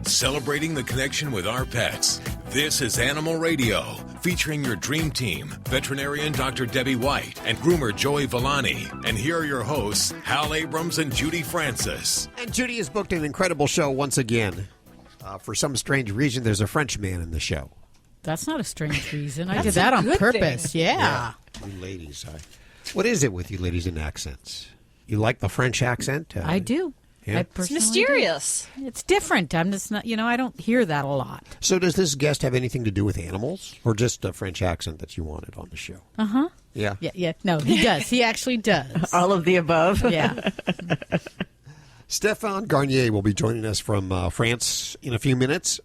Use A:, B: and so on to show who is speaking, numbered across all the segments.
A: celebrating the connection with our pets. This is Animal Radio, featuring your dream team, veterinarian Dr. Debbie White and groomer Joey Villani. And here are your hosts, Hal Abrams and Judy Francis.
B: And Judy has booked an incredible show once again. For some strange reason, there's a French man in the show.
C: That's not a strange reason. I did that on purpose. Yeah.
B: You ladies. What is it with you ladies in accents? You like the French accent?
C: I do.
B: Yeah.
D: It's mysterious.
C: Do. It's different. I'm just not, I don't hear that a lot.
B: So does this guest have anything to do with animals or just a French accent that you wanted on the show?
C: Uh-huh.
B: Yeah.
C: Yeah. No, he does. He actually does.
D: All of the above.
C: Yeah.
B: Stephane Garnier will be joining us from France in a few minutes.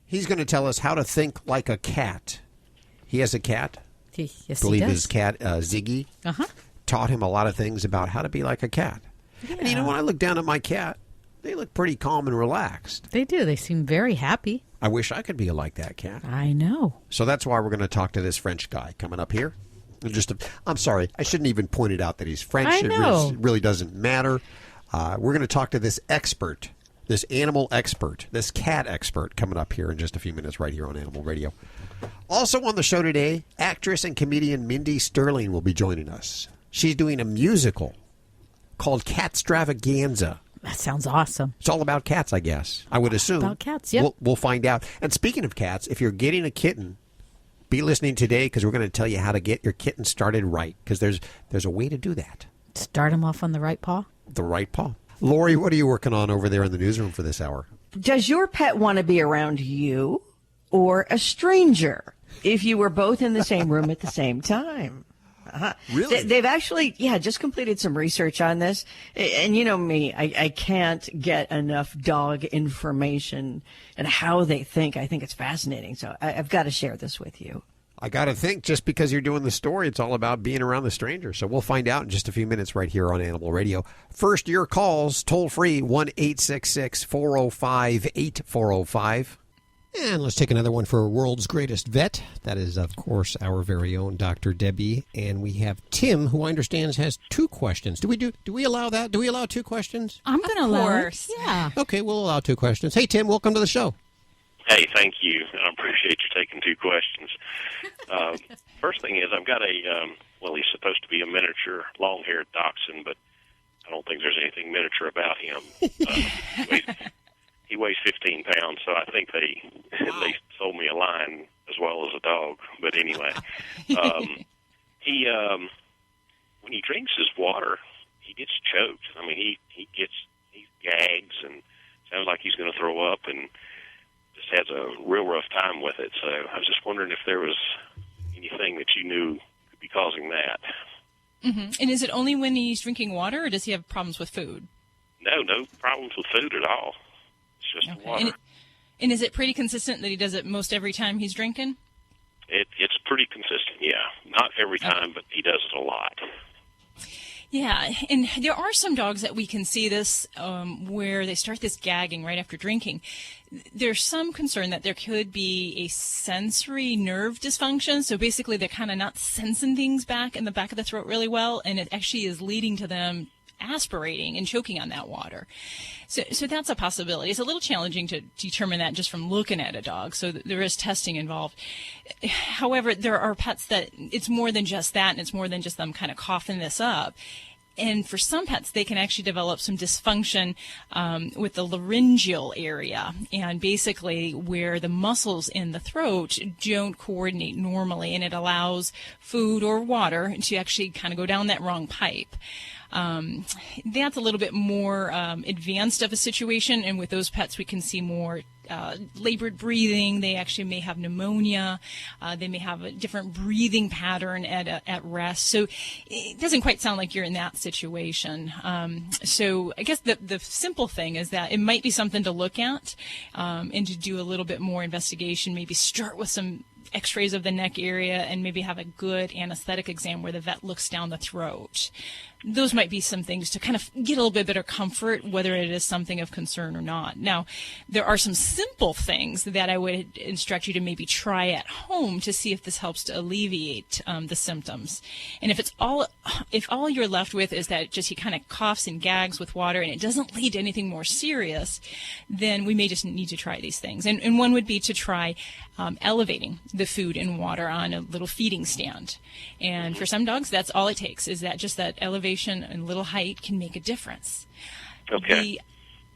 B: He's going to tell us how to think like a cat. He has a cat.
C: Yes,
B: I believe
C: he does.
B: his cat, Ziggy, taught him a lot of things about how to be like a cat. Yeah. And when I look down at my cat, they look pretty calm and relaxed.
C: They do. They seem very happy.
B: I wish I could be like that cat.
C: I know.
B: So that's why we're going to talk to this French guy coming up here. I'm sorry. I shouldn't even point it out that he's French.
C: I know.
B: It really doesn't matter. We're going to talk to this expert, this animal expert, this cat expert coming up here in just a few minutes right here on Animal Radio. Also on the show today, actress and comedian Mindy Sterling will be joining us. She's doing a musical called Catstravaganza.
C: That sounds awesome.
B: It's all about cats, I guess. I would assume.
C: About cats, yep.
B: We'll find out. And speaking of cats, if you're getting a kitten, be listening today because we're going to tell you how to get your kitten started right because there's a way to do that.
C: Start him off on the right paw?
B: The right paw. Lori, what are you working on over there in the newsroom for this hour?
D: Does your pet want to be around you or a stranger if you were both in the same room at the same time?
B: Really?
D: They've actually, just completed some research on this. And you know me, I can't get enough dog information and how they think. I think it's fascinating. So I've got to share this with you.
B: I got to think just because you're doing the story, it's all about being around the stranger. So we'll find out in just a few minutes right here on Animal Radio. First, your calls, toll free, 1-866-405-8405. And let's take another one for World's Greatest Vet. That is, of course, our very own Dr. Debbie. And we have Tim, who I understand has two questions. Do we allow that? Do we allow two questions?
C: I'm going to allow it. Yeah.
B: Okay, we'll allow two questions. Hey, Tim, welcome to the show.
E: Hey, thank you. I appreciate you taking two questions. First thing is I've got he's supposed to be a miniature long-haired dachshund, but I don't think there's anything miniature about him. He weighs 15 pounds, so I think they sold me a lion as well as a dog. But anyway, he when he drinks his water, he gets choked. I mean, he gags and sounds like he's going to throw up and just has a real rough time with it. So I was just wondering if there was anything that you knew could be causing that.
F: Mm-hmm. And is it only when he's drinking water, or does he have problems with food?
E: No problems with food at all. It's just water.
F: And is it pretty consistent that he does it most every time he's drinking?
E: It's pretty consistent, yeah. Not every time, but he does it a lot.
F: Yeah, and there are some dogs that we can see this where they start this gagging right after drinking. There's some concern that there could be a sensory nerve dysfunction. So basically they're kind of not sensing things back in the back of the throat really well, and it actually is leading to them aspirating and choking on that water. So that's a possibility. It's a little challenging to determine that just from looking at a dog, so there is testing involved. However, there are pets that it's more than just that, and it's more than just them kind of coughing this up. And for some pets, they can actually develop some dysfunction with the laryngeal area, and basically where the muscles in the throat don't coordinate normally, and it allows food or water to actually kind of go down that wrong pipe. That's a little bit more advanced of a situation, and with those pets we can see more labored breathing. They actually may have pneumonia. They may have a different breathing pattern at rest. So it doesn't quite sound like you're in that situation. So I guess the simple thing is that it might be something to look at and to do a little bit more investigation, maybe start with some x-rays of the neck area and maybe have a good anesthetic exam where the vet looks down the throat. Those might be some things to kind of get a little bit better comfort, whether it is something of concern or not. Now, there are some simple things that I would instruct you to maybe try at home to see if this helps to alleviate the symptoms. And if all you're left with is that just he kind of coughs and gags with water and it doesn't lead to anything more serious, then we may just need to try these things. And one would be to try elevating the food and water on a little feeding stand. And for some dogs, that's all it takes, is that just that elevation and little height can make a difference.
E: Okay.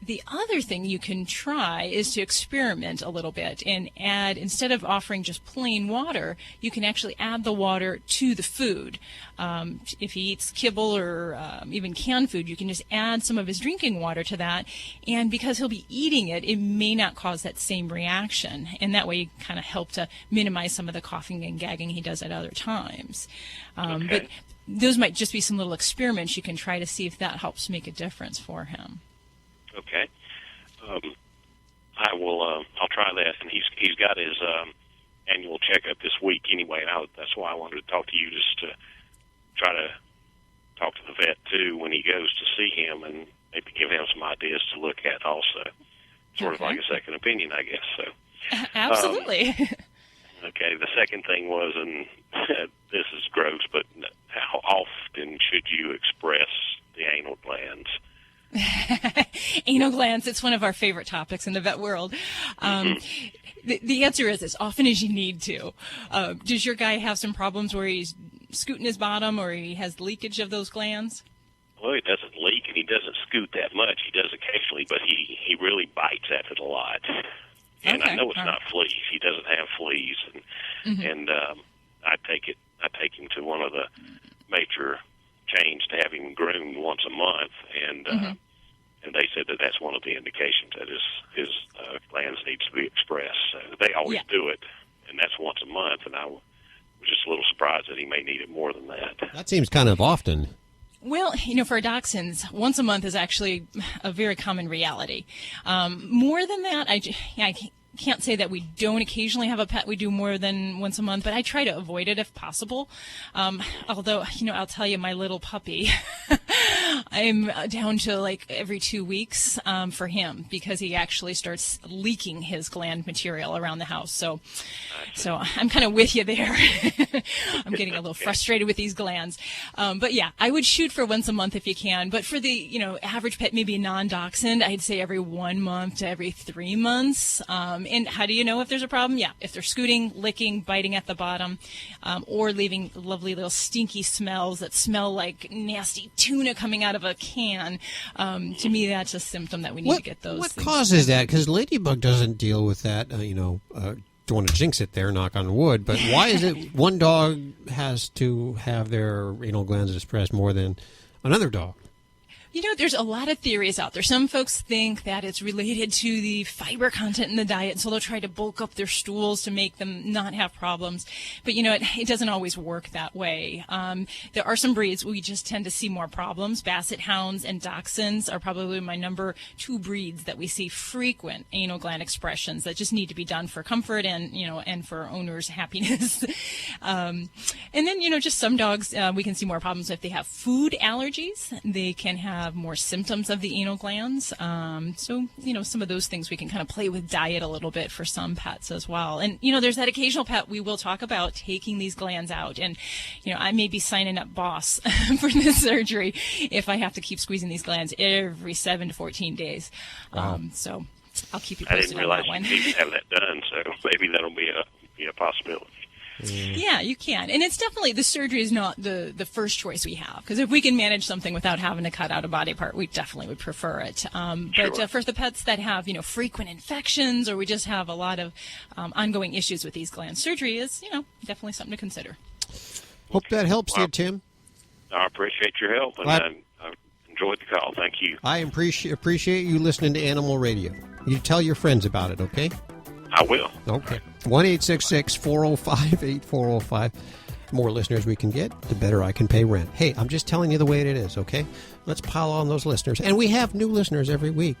F: The other thing you can try is to experiment a little bit and add, instead of offering just plain water, you can actually add the water to the food. If he eats kibble or even canned food, you can just add some of his drinking water to that. And because he'll be eating it, it may not cause that same reaction. And that way you kind of help to minimize some of the coughing and gagging he does at other times.
E: Okay.
F: But those might just be some little experiments you can try to see if that helps make a difference for him.
E: Okay. I will. I'll try that. And he's got his annual checkup this week anyway. And that's why I wanted to talk to you, just to try to talk to the vet too when he goes to see him, and maybe give him some ideas to look at also. Sort of like a second opinion, I guess. So.
F: Absolutely.
E: Okay. The second thing was, and this is gross, but how often should you express the anal glands?
F: Anal glands, it's one of our favorite topics in the vet world. The answer is as often as you need to. Does your guy have some problems where he's scooting his bottom or he has leakage of those glands?
E: Well, he doesn't leak and he doesn't scoot that much. He does occasionally, but he really bites at it a lot. And
F: okay.
E: I know it's not fleas. He doesn't have fleas, and I take him to one of the major chains to have him groomed once a month, and they said that that's one of the indications that his glands needs to be expressed. So they always do it, and that's once a month. And I was just a little surprised that he may need it more than that.
B: That seems kind of often.
F: Well, for dachshunds, once a month is actually a very common reality. More than that, I can't say that we don't occasionally have a pet we do more than once a month, but I try to avoid it if possible. Although, I'll tell you, my little puppy, I'm down to like every 2 weeks for him, because he actually starts leaking his gland material around the house. So I'm kind of with you there. I'm getting a little frustrated with these glands. But yeah, I would shoot for once a month if you can. But for the, average pet, maybe a non-dachshund, I'd say every 1 month to every 3 months. And how do you know if there's a problem? Yeah, if they're scooting, licking, biting at the bottom, or leaving lovely little stinky smells that smell like nasty tuna coming out of a can. To me, that's a symptom that we need to get those.
B: What causes that? Because Ladybug doesn't deal with that. Don't want to jinx it there, knock on wood. But why is it one dog has to have their anal glands expressed more than another dog?
F: There's a lot of theories out there. Some folks think that it's related to the fiber content in the diet, so they'll try to bulk up their stools to make them not have problems. But, it doesn't always work that way. There are some breeds we just tend to see more problems. Basset hounds and dachshunds are probably my number 2 breeds that we see frequent anal gland expressions that just need to be done for comfort and, and for owners' happiness. And then, just some dogs, we can see more problems if they have food allergies. They can have more symptoms of the anal glands. So, some of those things we can kind of play with diet a little bit for some pets as well. And, there's that occasional pet we will talk about taking these glands out. And, I may be signing up boss for this surgery if I have to keep squeezing these glands every 7 to 14 days.
B: Wow.
F: So I'll keep you
E: I
F: posted
E: didn't realize
F: on that
E: you
F: one.
E: need to have that done, so maybe that'll be a possibility.
F: Yeah, you can. And it's definitely, the surgery is not the first choice we have. Because if we can manage something without having to cut out a body part, we definitely would prefer it. But for the pets that have, frequent infections, or we just have a lot of ongoing issues with these glands, surgery is, definitely something to consider.
B: Hope that helps you, Tim.
E: I appreciate your help, and I enjoyed the call. Thank you.
B: I appreciate you listening to Animal Radio. You tell your friends about it, okay?
E: I will.
B: Okay. 1-866-405-8405. The more listeners we can get, the better I can pay rent. Hey, I'm just telling you the way it is, okay? Let's pile on those listeners. And we have new listeners every week.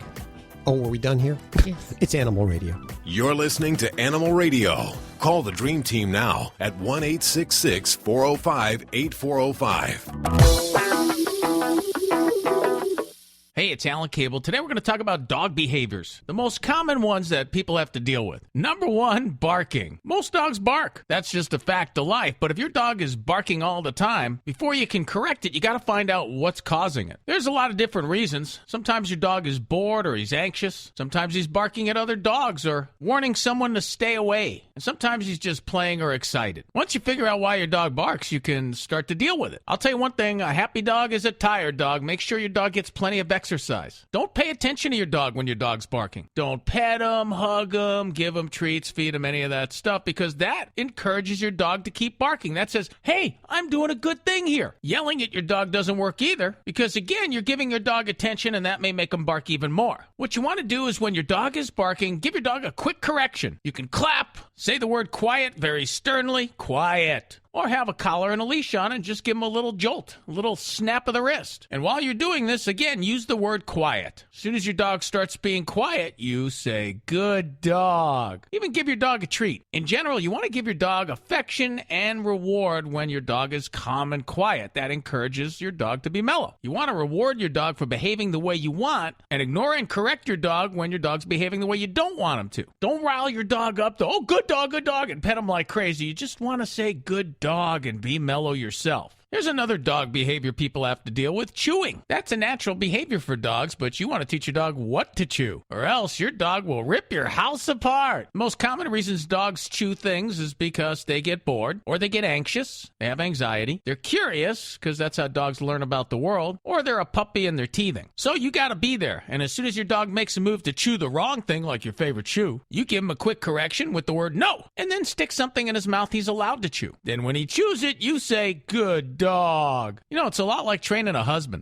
B: Oh, are we done here?
C: Yes.
B: It's Animal Radio.
A: You're listening to Animal Radio. Call the Dream Team now at 1-866-405-8405.
G: Hey, it's Alan Cable. Today we're going to talk about dog behaviors, the most common ones that people have to deal with. Number one, barking. Most dogs bark. That's just a fact of life. But if your dog is barking all the time, before you can correct it, you got to find out what's causing it. There's a lot of different reasons. Sometimes your dog is bored or he's anxious. Sometimes he's barking at other dogs or warning someone to stay away. And sometimes he's just playing or excited. Once you figure out why your dog barks, you can start to deal with it. I'll tell you one thing, a happy dog is a tired dog. Make sure your dog gets plenty of exercise. Don't pay attention to your dog when your dog's barking. Don't pet him, hug him, give him treats, feed him, any of that stuff, because that encourages your dog to keep barking. That says, hey, I'm doing a good thing here. Yelling at your dog doesn't work either, because again, you're giving your dog attention and that may make him bark even more. What you want to do is when your dog is barking, give your dog a quick correction. You can clap, say the word quiet very sternly, quiet. Or have a collar and a leash on and just give him a little jolt, a little snap of the wrist. And while you're doing this, again, use the word quiet. As soon as your dog starts being quiet, you say, good dog. Even give your dog a treat. In general, you want to give your dog affection and reward when your dog is calm and quiet. That encourages your dog to be mellow. You want to reward your dog for behaving the way you want and ignore and correct your dog when your dog's behaving the way you don't want him to. Don't rile your dog up to, oh, good dog, and pet him like crazy. You just want to say good dog and be mellow yourself. Here's another dog behavior people have to deal with, chewing. That's a natural behavior for dogs, but you want to teach your dog what to chew, or else your dog will rip your house apart. The most common reasons dogs chew things is because they get bored, or they get anxious, they have anxiety, they're curious, because that's how dogs learn about the world, or they're a puppy and they're teething. So you got to be there, and as soon as your dog makes a move to chew the wrong thing, like your favorite chew, you give him a quick correction with the word no, and then stick something in his mouth he's allowed to chew. Then when he chews it, you say, good dog. You know, it's a lot like training a husband.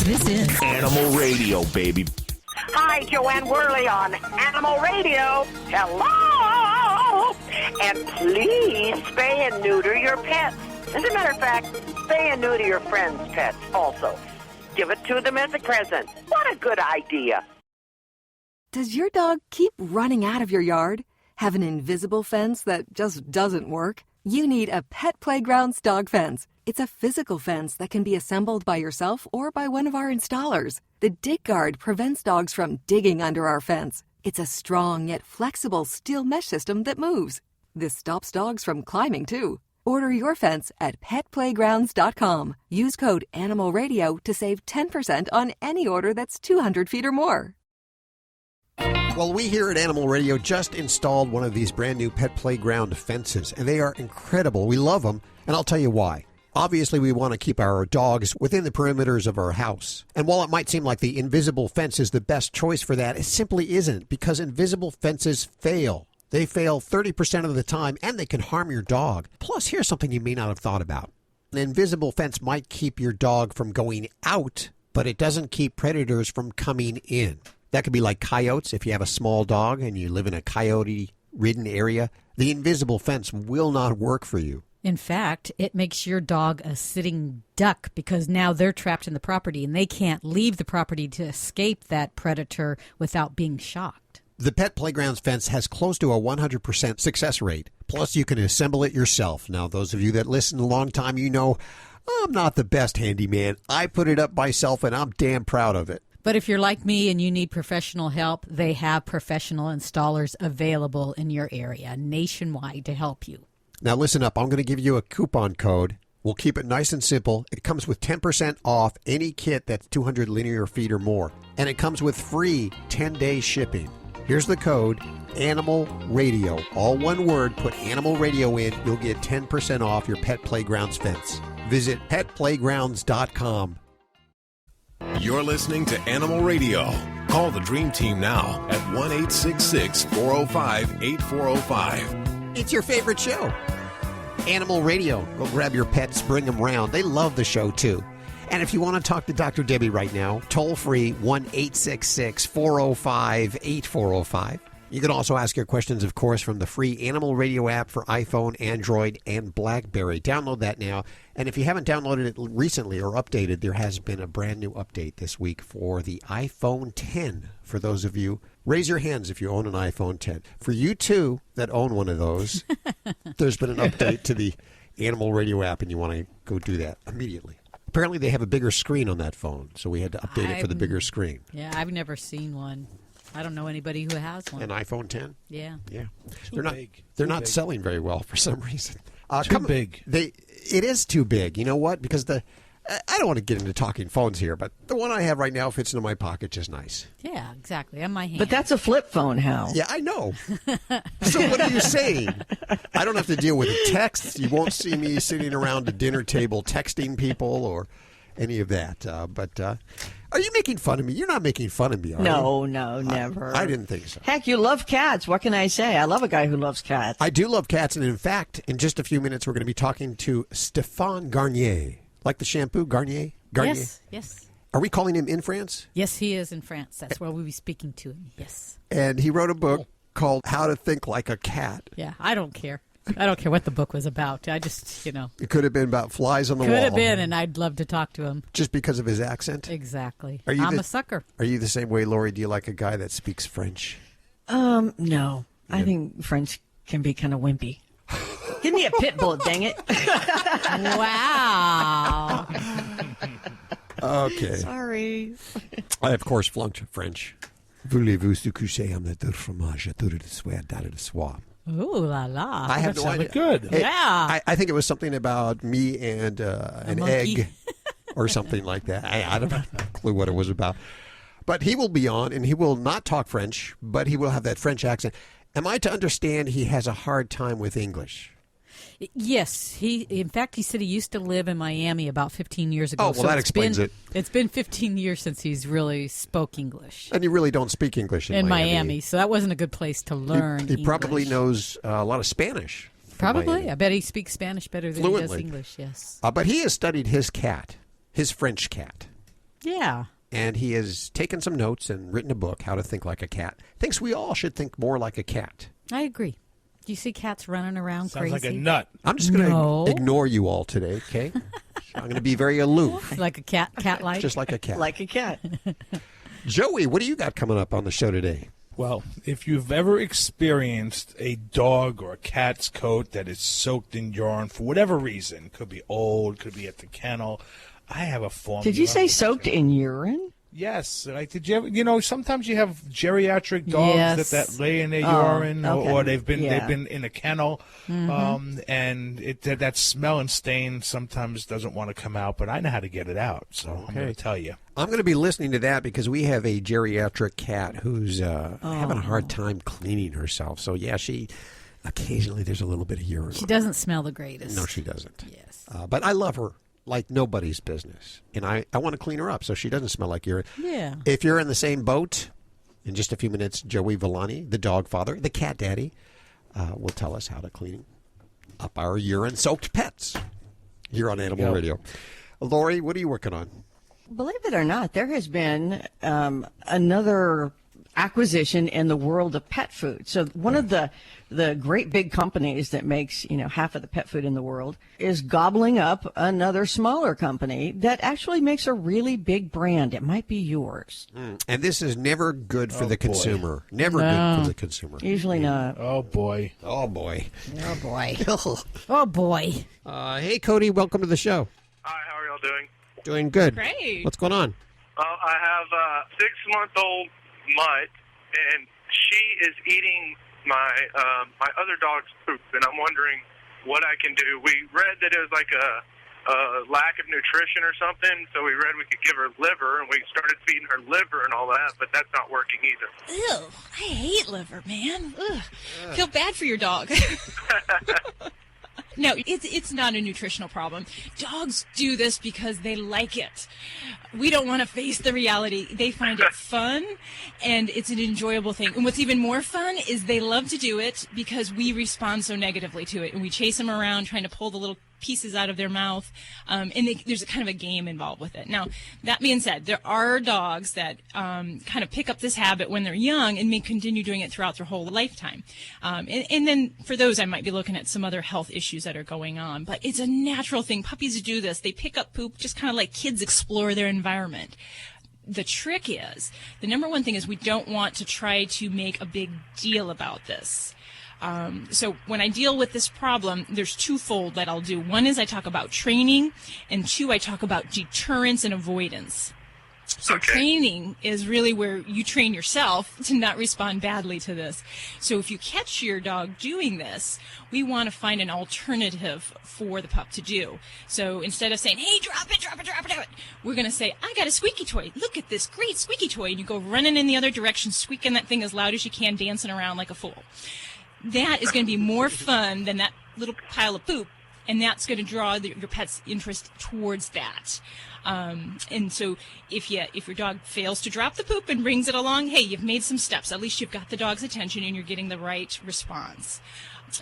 C: This is
H: Animal Radio, baby.
I: Hi, Joanne Worley on Animal Radio. Hello! And please spay and neuter your pets. As a matter of fact, spay and neuter your friends' pets also. Give it to them as a present. What a good idea.
J: Does your dog keep running out of your yard? Have an invisible fence that just doesn't work? You need a Pet Playgrounds dog fence. It's a physical fence that can be assembled by yourself or by one of our installers. The Dig Guard prevents dogs from digging under our fence. It's a strong yet flexible steel mesh system that moves. This stops dogs from climbing, too. Order your fence at petplaygrounds.com. Use code ANIMALRADIO to save 10% on any order that's 200 feet or more.
B: Well, we here at Animal Radio just installed one of these brand new Pet Playground fences, and they are incredible. We love them, and I'll tell you why. Obviously, we want to keep our dogs within the perimeters of our house. And while it might seem like the invisible fence is the best choice for that, it simply isn't, because invisible fences fail. They fail 30% of the time, and they can harm your dog. Plus, here's something you may not have thought about. An invisible fence might keep your dog from going out, but it doesn't keep predators from coming in. That could be like coyotes. If you have a small dog and you live in a coyote-ridden area, the invisible fence will not work for you.
C: In fact, it makes your dog a sitting duck because now they're trapped in the property and they can't leave the property to escape that predator without being shocked.
B: The Pet Playgrounds fence has close to a 100% success rate. Plus, you can assemble it yourself. Now, those of you that listen a long time, you know I'm not the best handyman. I put it up myself, and I'm damn proud of it.
C: But if you're like me and you need professional help, they have professional installers available in your area nationwide to help you.
B: Now listen up. I'm going to give you a coupon code. We'll keep it nice and simple. It comes with 10% off any kit that's 200 linear feet or more. And it comes with free 10-day shipping. Here's the code, Animal Radio. All one word, put Animal Radio in. You'll get 10% off your Pet Playgrounds fence. Visit petplaygrounds.com.
A: You're listening to Animal Radio. Call the Dream Team now at 1-866-405-8405.
B: It's your favorite show, Animal Radio. Go grab your pets, bring them round. They love the show, too. And if you want to talk to Dr. Debbie right now, toll free 1-866-405-8405. You can also ask your questions, of course, from the free Animal Radio app for iPhone, Android, and BlackBerry. Download that now. And if you haven't downloaded it recently or updated, there has been a brand new update this week for the iPhone 10. For those of you, raise your hands if you own an iPhone 10. For you, too, that own one of those, there's been an update to the Animal Radio app, and you want to go do that immediately. Apparently, they have a bigger screen on that phone, so we had to update it for the bigger screen.
C: Yeah, I've never seen one. I don't know anybody who has one.
B: An iPhone 10?
C: Yeah.
B: Yeah.
H: Too big.
B: They're not selling very well for some reason.
H: Too big.
B: It is too big. You know what? Because I don't want to get into talking phones here, but the one I have right now fits into my pocket just nice.
C: Yeah, exactly. On my hand.
D: But that's a flip phone, Hal.
B: Yeah, I know. So what are you saying? I don't have to deal with texts. You won't see me sitting around a dinner table texting people or any of that. But are you making fun of me? You're not making fun of me, are you?
D: No, never.
B: I didn't think so.
D: Heck, you love cats. What can I say? I love a guy who loves cats.
B: I do love cats, and in fact, in just a few minutes, we're going to be talking to Stephane Garnier. Like the shampoo, Garnier? Garnier?
C: Yes.
B: Are we calling him in France?
C: Yes, he is in France. That's where we'll be speaking to him. Yes.
B: And he wrote a book called How to Think Like a Cat.
C: Yeah, I don't care. I don't care what the book was about. I just, It
B: could have been about flies on the wall.
C: Could have been, and I'd love to talk to him.
B: Just because of his accent?
C: Exactly.
B: I'm
C: a sucker.
B: Are you the same way, Lori? Do you like a guy that speaks French?
D: No.
B: Yeah.
D: I think French can be kind of wimpy. Give me a pit bull, dang it.
C: Wow.
B: Okay.
D: Sorry.
B: I, of course, flunked French. Voulez-vous se coucher en de fromage autour de soi, de soie?
C: Ooh la la.
B: I have no idea.
H: Good.
B: Hey,
C: Yeah.
B: I think it was something about me and an
C: monkey.
B: egg or something like that. I don't have a clue what it was about. But he will be on, and he will not talk French, but he will have that French accent. Am I to understand he has a hard time with English?
C: Yes, in fact, he said he used to live in Miami about 15 years ago.
B: Oh, well, that explains it.
C: It's been 15 years since he's really spoke English.
B: And you really don't speak English in
C: Miami, so that wasn't a good place to learn
B: He
C: English.
B: probably knows a lot of Spanish.
C: Probably.
B: Miami.
C: I bet he speaks Spanish better than
B: Fluently.
C: he does English, yes.
B: But he has studied his cat, his French cat.
C: Yeah.
B: And he has taken some notes and written a book, How to Think Like a Cat. Thinks we all should think more like a cat.
C: I agree. Do you see cats running around
H: Sounds
C: crazy?
H: like a nut.
B: I'm just going to
C: No.
B: ignore you all today, okay? I'm going to be very aloof.
C: Like a cat-like?
B: Just like a cat.
D: Like a cat.
B: Joey, what do you got coming up on the show today?
H: Well, if you've ever experienced a dog or a cat's coat that is soaked in urine for whatever reason, could be old, could be at the kennel, I have a formula.
D: Did you say soaked in urine?
H: Yes. Did you ever, sometimes you have geriatric dogs
C: Yes.
H: that lay in their urine,
D: okay.
H: or they've been
D: Yeah.
H: in a kennel, and that smell and stain sometimes doesn't want to come out. But I know how to get it out, so I'm going to tell you.
B: I'm going to be listening to that because we have a geriatric cat who's having a hard time cleaning herself. So, yeah, occasionally there's a little bit of urine.
C: She doesn't smell the greatest.
B: No, she doesn't.
C: Yes.
B: But I love her like nobody's business. And I want to clean her up so she doesn't smell like urine.
C: Yeah.
B: If you're in the same boat, in just a few minutes, Joey Villani, the dog father, the cat daddy, will tell us how to clean up our urine-soaked pets here on Animal Radio. Lori, what are you working on?
D: Believe it or not, there has been another acquisition in the world of pet food. So one of the great big companies that makes, half of the pet food in the world is gobbling up another smaller company that actually makes a really big brand. It might be yours.
B: And this is never good for the
H: boy.
B: consumer. Never good for the consumer.
D: Usually not.
H: Oh, boy.
B: Oh, boy.
C: Oh, boy. Oh, boy.
B: Hey, Cody, welcome to the show.
K: Hi, how are y'all doing?
B: Doing good.
F: Great.
B: What's going on?
K: I have a 6-month-old mutt, and she is eating my other dog's poop, and I'm wondering what I can do. We read that it was like a lack of nutrition or something, so we read we could give her liver, and we started feeding her liver and all that, but that's not working either.
F: Ew, I hate liver, man. Ugh. Feel bad for your dog. No, it's not a nutritional problem. Dogs do this because they like it. We don't want to face the reality. They find it fun, and it's an enjoyable thing. And what's even more fun is they love to do it because we respond so negatively to it, and we chase them around trying to pull the little pieces out of their mouth, and there's a kind of a game involved with it. Now, that being said, there are dogs that kind of pick up this habit when they're young and may continue doing it throughout their whole lifetime. And then for those, I might be looking at some other health issues that are going on. But it's a natural thing. Puppies do this. They pick up poop just kind of like kids explore their environment. The trick is, the number one thing is we don't want to try to make a big deal about this. So when I deal with this problem, there's twofold that I'll do. One is I talk about training, and two, I talk about deterrence and avoidance. So training is really where you train yourself to not respond badly to this. So if you catch your dog doing this, we want to find an alternative for the pup to do. So instead of saying, hey, drop it, we're going to say, I got a squeaky toy. Look at this great squeaky toy. And you go running in the other direction, squeaking that thing as loud as you can, dancing around like a fool. That is going to be more fun than that little pile of poop, and that's going to draw your pet's interest towards that. And so if your dog fails to drop the poop and brings it along, hey, you've made some steps. At least you've got the dog's attention and you're getting the right response.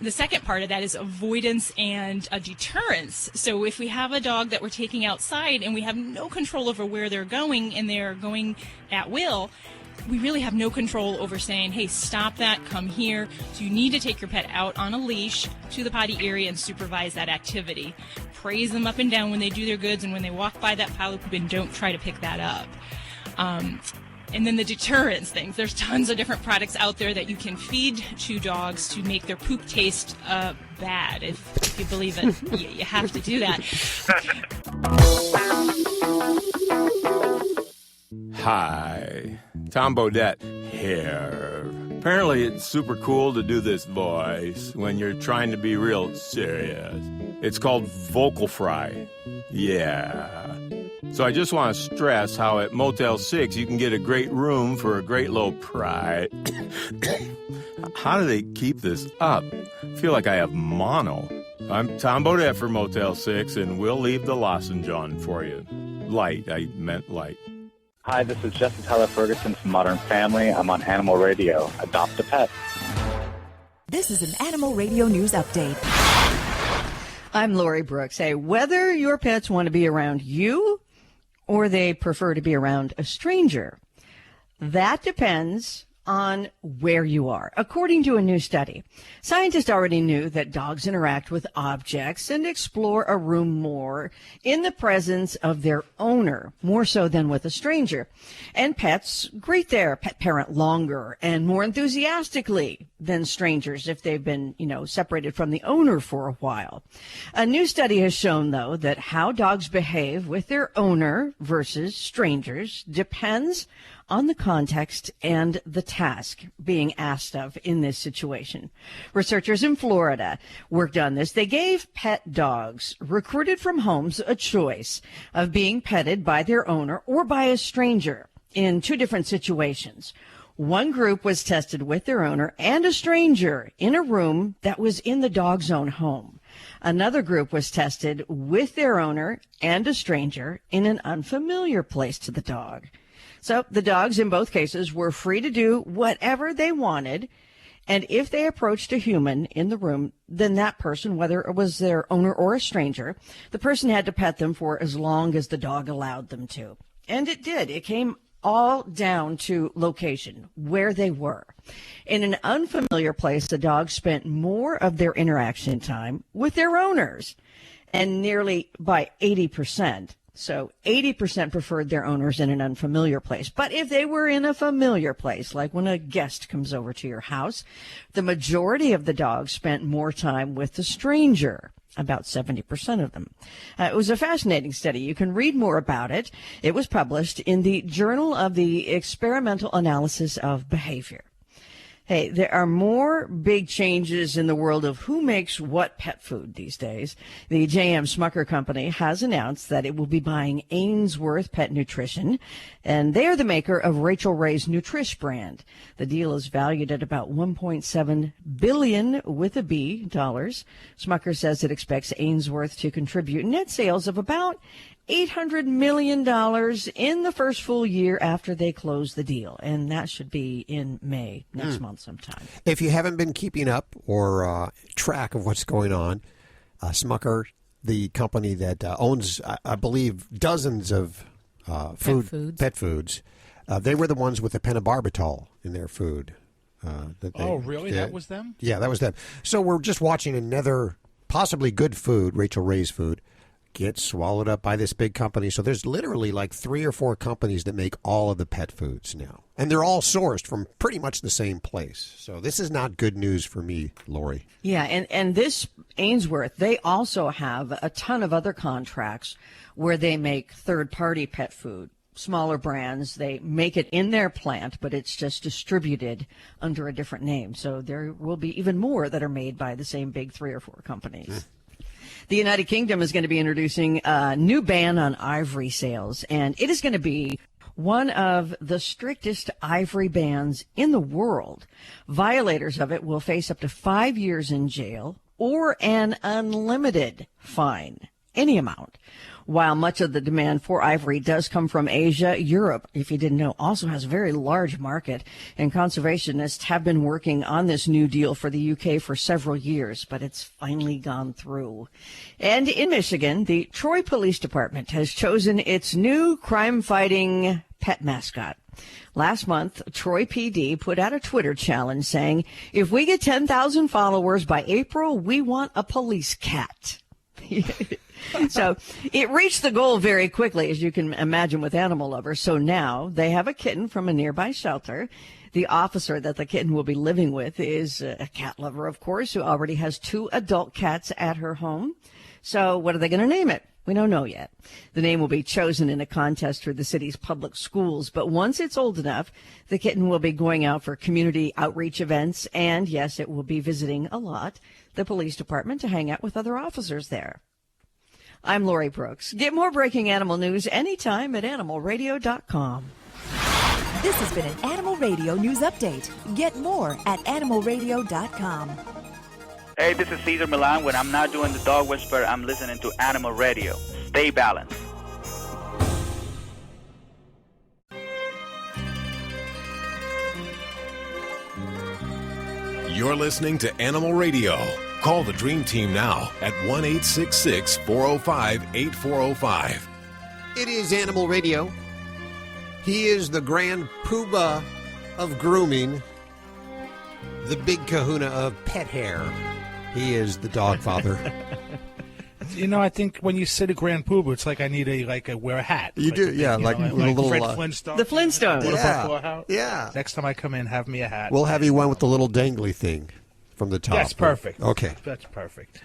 F: The second part of that is avoidance and deterrence. So if we have a dog that we're taking outside and we have no control over where they're going and they're going at will, we really have no control over saying, hey, stop that, come here. So you need to take your pet out on a leash to the potty area and supervise that activity. Praise them up and down when they do their goods, and when they walk by that pile of poop, and don't try to pick that up. And then the deterrence things. There's tons of different products out there that you can feed to dogs to make their poop taste bad. If you believe it, you have to do that.
L: Hi, Tom Bodette here. Apparently it's super cool to do this voice when you're trying to be real serious. It's called vocal fry. Yeah. So I just want to stress how at Motel 6 you can get a great room for a great low price. How do they keep this up? I feel like I have mono. I'm Tom Bodette for Motel 6, and we'll leave the lozenge on for you. Light, I meant light.
M: Hi, this is Jesse Tyler Ferguson from Modern Family. I'm on Animal Radio. Adopt a pet.
N: This is an Animal Radio News Update.
D: I'm Lori Brooks. Hey, whether your pets want to be around you or they prefer to be around a stranger, that depends on where you are. According to a new study, scientists already knew that dogs interact with objects and explore a room more in the presence of their owner, more so than with a stranger. And pets greet their pet parent longer and more enthusiastically than strangers if they've been, separated from the owner for a while. A new study has shown, though, that how dogs behave with their owner versus strangers depends on the context and the task being asked of in this situation. Researchers in Florida worked on this. They gave pet dogs recruited from homes a choice of being petted by their owner or by a stranger in two different situations. One group was tested with their owner and a stranger in a room that was in the dog's own home. Another group was tested with their owner and a stranger in an unfamiliar place to the dog. So the dogs in both cases were free to do whatever they wanted. And if they approached a human in the room, then that person, whether it was their owner or a stranger, the person had to pet them for as long as the dog allowed them to. And it did. It came all down to location, where they were. In an unfamiliar place, the dogs spent more of their interaction time with their owners, and nearly by 80%. So 80% preferred their owners in an unfamiliar place. But if they were in a familiar place, like when a guest comes over to your house, the majority of the dogs spent more time with the stranger, about 70% of them. It was a fascinating study. You can read more about it. It was published in the Journal of the Experimental Analysis of Behavior. Hey, there are more big changes in the world of who makes what pet food these days. The J.M. Smucker Company has announced that it will be buying Ainsworth Pet Nutrition, and they are the maker of Rachael Ray's Nutrish brand. The deal is valued at about $1.7 billion with a B dollars. Smucker says it expects Ainsworth to contribute net sales of about $800 million in the first full year after they close the deal. And that should be in May next month sometime.
B: If you haven't been keeping up or track of what's going on, Smucker, the company that owns, I believe, dozens of pet foods. They were the ones with the pentobarbital in their food.
H: Really? That was them?
B: Yeah, that was them. So we're just watching another possibly good food, Rachael Ray's food, get swallowed up by this big company. So there's literally like 3 or 4 companies that make all of the pet foods now. And they're all sourced from pretty much the same place. So this is not good news for me, Lori.
D: Yeah, and this Ainsworth, they also have a ton of other contracts where they make third-party pet food. Smaller brands, they make it in their plant, but it's just distributed under a different name. So there will be even more that are made by the same big 3 or 4 companies. The United Kingdom is going to be introducing a new ban on ivory sales, and it is going to be one of the strictest ivory bans in the world. Violators of it will face up to 5 years in jail or an unlimited fine, any amount. While much of the demand for ivory does come from Asia, Europe, if you didn't know, also has a very large market, and conservationists have been working on this new deal for the UK for several years, but it's finally gone through. And in Michigan, the Troy Police Department has chosen its new crime-fighting pet mascot. Last month, Troy PD put out a Twitter challenge saying, if we get 10,000 followers by April, we want a police cat. So it reached the goal very quickly, as you can imagine, with animal lovers. So now they have a kitten from a nearby shelter. The officer that the kitten will be living with is a cat lover, of course, who already has 2 adult cats at her home. So what are they going to name it? We don't know yet. The name will be chosen in a contest for the city's public schools. But once it's old enough, the kitten will be going out for community outreach events. And yes, it will be visiting a lot the police department to hang out with other officers there. I'm Lori Brooks. Get more breaking animal news anytime at animalradio.com.
N: This has been an Animal Radio News Update. Get more at animalradio.com.
O: Hey, this is Cesar Milan. When I'm not doing the dog whisper, I'm listening to Animal Radio. Stay balanced.
A: You're listening to Animal Radio. Call the Dream Team now at 1-866-405-8405.
B: It is Animal Radio. He is the grand poobah of grooming, the big kahuna of pet hair. He is the dog father.
H: I think when you say the Grand Poobah, it's like I need wear a hat.
B: You do, yeah, like a little
H: Fred Flintstone.
D: The Flintstones.
B: Yeah.
H: Next time I come in, have me a hat.
B: We'll have you one with the little dangly thing from the top.
H: That's perfect.
B: Okay.
H: That's perfect.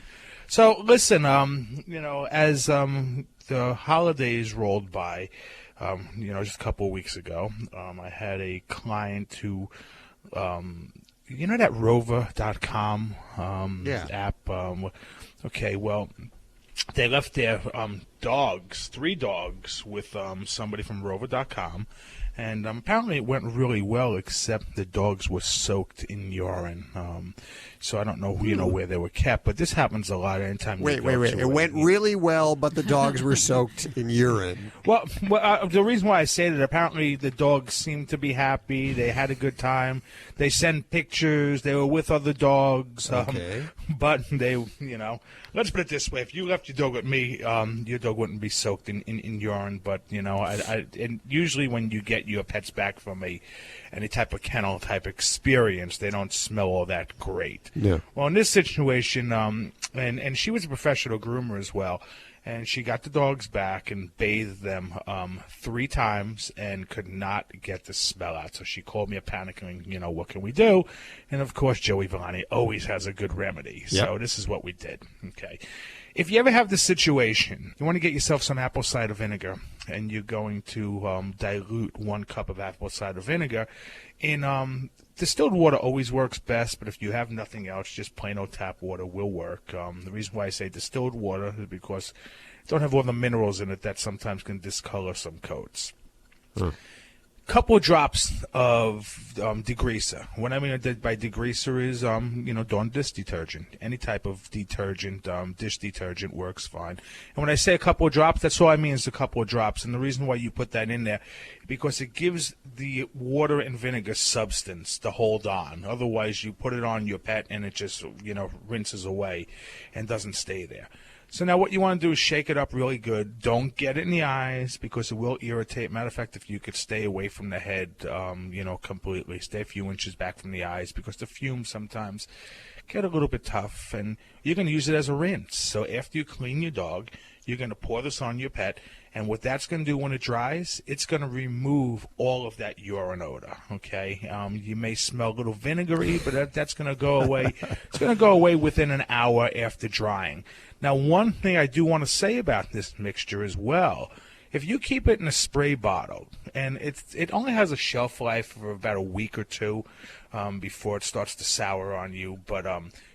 H: So, listen, as the holidays rolled by, just a couple of weeks ago, I had a client who, that rover.com app? Okay, well, they left their dogs, 3 dogs, with somebody from rover.com. And apparently it went really well, except the dogs were soaked in urine. So I don't know, where they were kept, but this happens a lot anytime.
B: Wait. It went really well, but the dogs were soaked in urine.
H: Well, the reason why I say that, apparently the dogs seemed to be happy. They had a good time. They sent pictures. They were with other dogs.
B: Okay.
H: But they, let's put it this way. If you left your dog with me, your dog wouldn't be soaked in urine. But, and usually when you get your pets back from any type of kennel type experience, they don't smell all that great.
B: Yeah.
H: Well, in this situation, and she was a professional groomer as well, and she got the dogs back and bathed them 3 times and could not get the smell out. So she called me panicking, what can we do? And, of course, Joey Villani always has a good remedy.
B: Yep.
H: So this is what we did. Okay. If you ever have this situation, you want to get yourself some apple cider vinegar, and you're going to dilute 1 cup of apple cider vinegar in distilled water always works best, but if you have nothing else, just plain old tap water will work. The reason why I say distilled water is because it don't have all the minerals in it that sometimes can discolor some coats. Couple of drops of degreaser. What I mean by degreaser is, Dawn dish detergent. Any type of detergent, dish detergent works fine. And when I say a couple of drops, that's all I mean is a couple of drops. And the reason why you put that in there, because it gives the water and vinegar substance to hold on. Otherwise, you put it on your pet and it just, rinses away and doesn't stay there. So now what you want to do is shake it up really good. Don't get it in the eyes because it will irritate. Matter of fact, if you could stay away from the head, completely. Stay a few inches back from the eyes because the fumes sometimes get a little bit tough. And you're going to use it as a rinse. So after you clean your dog, you're going to pour this on your pet. And what that's going to do when it dries, it's going to remove all of that urine odor, okay? You may smell a little vinegary, but that's going to go away. It's going to go away within an hour after drying. Now, one thing I do want to say about this mixture as well, if you keep it in a spray bottle, and it only has a shelf life of about a week or two before it starts to sour on you, but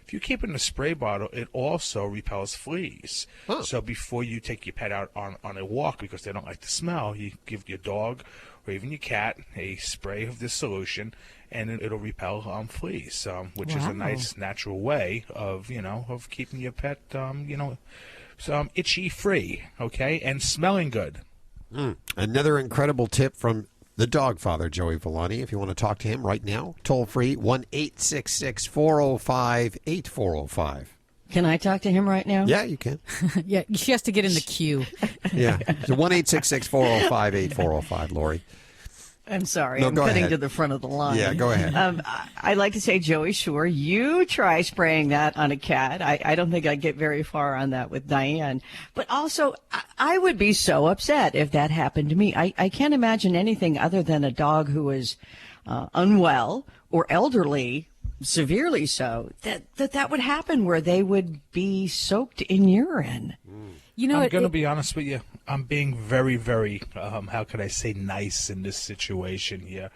H: if you keep it in a spray bottle, it also repels fleas. Huh. So before you take your pet out on a walk, because they don't like the smell, you give your dog or even your cat a spray of this solution, and it'll repel fleas, which is a nice natural way of keeping your pet itchy free, okay, and smelling good.
B: Another incredible tip from the dog father, Joey Villani. If you want to talk to him right now, toll free 1-866-405-8405.
D: Can I talk to him right now?
B: Yeah, you can.
C: Yeah, she has to get in the queue.
B: Yeah, so 1-866-405-8405, Lori.
D: I'm sorry.
B: No,
D: I'm
B: go
D: cutting
B: ahead.
D: to the front of the line.
B: Yeah, go ahead.
D: I like to say, Joey, sure, you try spraying that on a cat. I don't think I'd get very far on that with Diane. But also, I would be so upset if that happened to me. I can't imagine anything other than a dog who is unwell or elderly, severely so, that would happen where they would be soaked in urine.
C: You know,
H: I'm going to be honest with you. I'm being very, very, how could I say, nice in this situation here.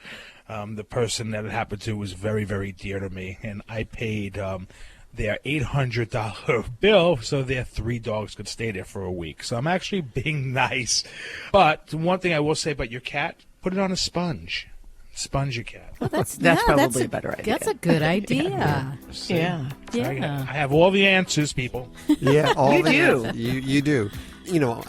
H: The person that it happened to was very, very dear to me, and I paid their $800 bill so their 3 dogs could stay there for a week. So I'm actually being nice. But one thing I will say about your cat, put it on a sponge. Sponge your cat.
C: Well, that's
D: probably a better idea.
C: That's a good idea.
D: Yeah.
H: I have all the answers, people.
B: Yeah, all
D: You
B: the
D: do.
B: answers. You do.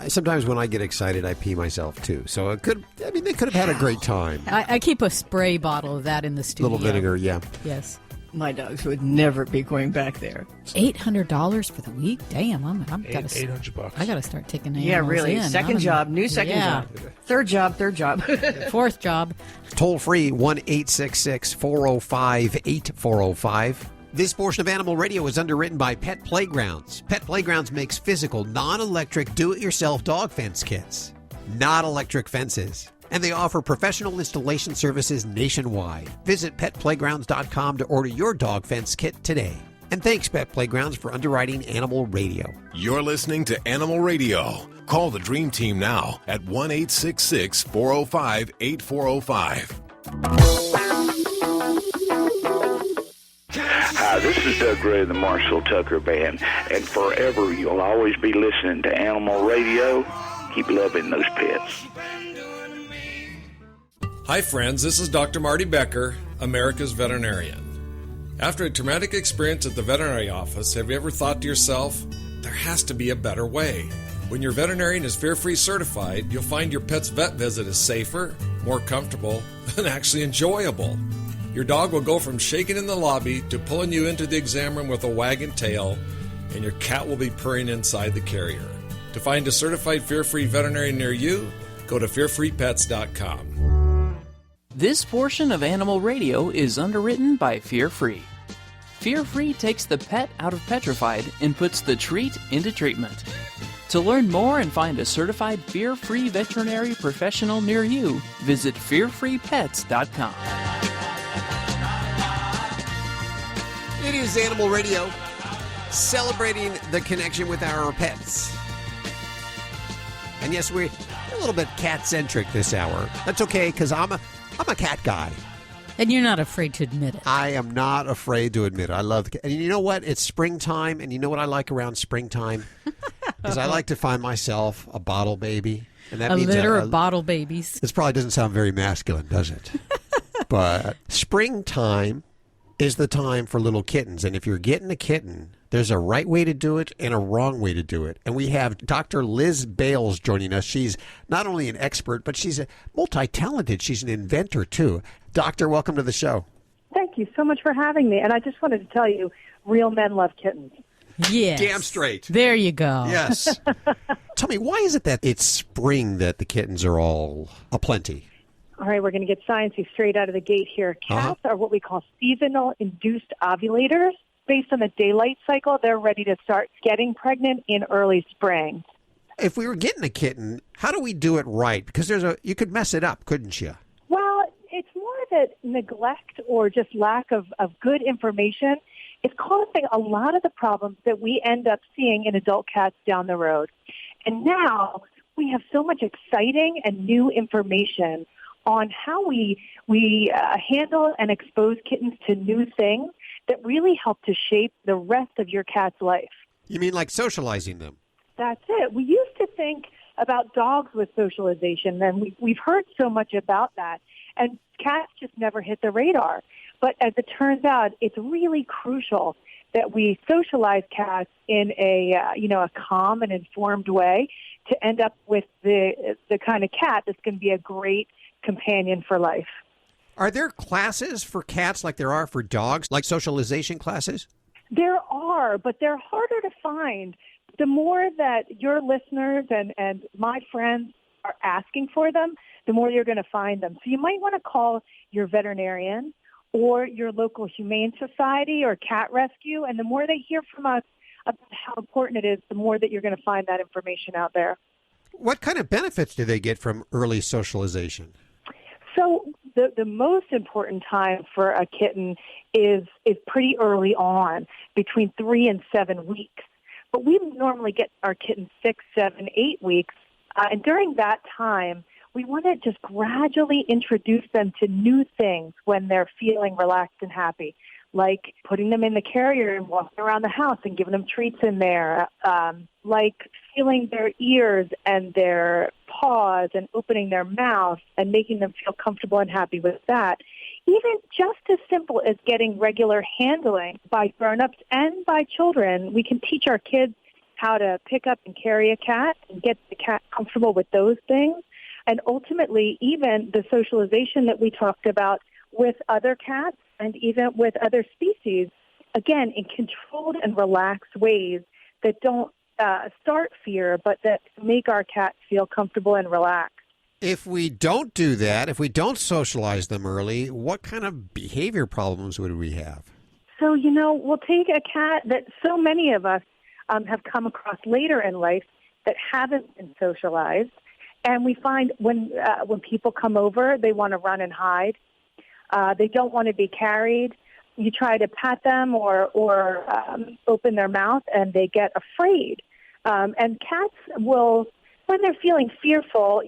B: Sometimes when I get excited, I pee myself too. So they could have had a great time.
C: I keep a spray bottle of that in the studio.
B: Little vinegar, yeah.
C: Yes.
D: My dogs would never be going back there.
C: $800 for the week? Damn,
H: $800.
C: I got to start taking animals
D: Yeah, really.
C: in.
D: Second job, new second job. Third job.
C: Fourth job.
B: Toll free 1-866-405-8405. This portion of Animal Radio is underwritten by Pet Playgrounds. Pet Playgrounds makes physical, non-electric, do-it-yourself dog fence kits. Not electric fences. And they offer professional installation services nationwide. Visit petplaygrounds.com to order your dog fence kit today. And thanks, Pet Playgrounds, for underwriting Animal Radio.
A: You're listening to Animal Radio. Call the Dream Team now at 1-866-405-8405.
P: Hi, this is Doug Gray of the Marshall Tucker Band, and forever you'll always be listening to Animal Radio. Keep loving those pets.
Q: Hi friends, this is Dr. Marty Becker, America's veterinarian. After a traumatic experience at the veterinary office, have you ever thought to yourself, there has to be a better way? When your veterinarian is fear-free certified, you'll find your pet's vet visit is safer, more comfortable, and actually enjoyable. Your dog will go from shaking in the lobby to pulling you into the exam room with a wagging tail, and your cat will be purring inside the carrier. To find a certified fear-free veterinarian near you, go to fearfreepets.com.
R: This portion of Animal Radio is underwritten by Fear Free. Fear Free takes the pet out of petrified and puts the treat into treatment. To learn more and find a certified fear-free veterinary professional near you, visit fearfreepets.com.
B: It is Animal Radio, celebrating the connection with our pets. And yes, we're a little bit cat-centric this hour. That's okay, because I'm a cat guy.
C: And you're not afraid to admit it.
B: I am not afraid to admit it. I love the cat. And you know what? It's springtime, and you know what I like around springtime? Is I like to find myself a bottle baby. And that means
C: litter of bottle babies.
B: This probably doesn't sound very masculine, does it? But springtime is the time for little kittens. And if you're getting a kitten, there's a right way to do it and a wrong way to do it. And we have Dr. Liz Bales joining us. She's not only an expert, but she's a multi-talented. She's an inventor, too. Doctor, welcome to the show.
S: Thank you so much for having me. And I just wanted to tell you, real men love kittens.
C: Yes.
B: Damn straight.
C: There you go.
B: Yes. Tell me, why is it that it's spring that the kittens are all aplenty?
S: All right, we're going to get sciencey straight out of the gate here. Cats are what we call seasonal induced ovulators. Based on the daylight cycle, they're ready to start getting pregnant in early spring.
B: If we were getting a kitten, how do we do it right? Because you could mess it up, couldn't you?
S: Well, it's more that neglect or just lack of good information is causing a lot of the problems that we end up seeing in adult cats down the road. And now we have so much exciting and new information on how we handle and expose kittens to new things that really help to shape the rest of your cat's life.
B: You mean like socializing them?
S: That's it. We used to think about dogs with socialization, and we've heard so much about that, and cats just never hit the radar. But as it turns out, it's really crucial that we socialize cats in a calm and informed way to end up with the kind of cat that's going to be a great companion for life.
B: Are there classes for cats like there are for dogs, like socialization classes?
S: There are, but they're harder to find. The more that your listeners and my friends are asking for them, the more you're going to find them. So you might want to call your veterinarian or your local humane society or cat rescue, and the more they hear from us about how important it is, the more that you're going to find that information out there.
B: What kind of benefits do they get from early socialization?
S: So the most important time for a kitten is pretty early on, between 3 and 7 weeks. But we normally get our kittens 6, 7, 8 weeks. And during that time, we want to just gradually introduce them to new things when they're feeling relaxed and happy, like putting them in the carrier and walking around the house and giving them treats in there, like feeling their ears and their paws and opening their mouth and making them feel comfortable and happy with that. Even just as simple as getting regular handling by grown-ups and by children, we can teach our kids how to pick up and carry a cat and get the cat comfortable with those things. And ultimately, even the socialization that we talked about with other cats and even with other species, again, in controlled and relaxed ways that don't start fear, but that make our cats feel comfortable and relaxed.
B: If we don't do that, if we don't socialize them early, what kind of behavior problems would we have?
S: So, we'll take a cat that so many of us have come across later in life that haven't been socialized. And we find when people come over, they want to run and hide. They don't want to be carried. You try to pat them or open their mouth, and they get afraid. And cats will, when they're feeling fearful,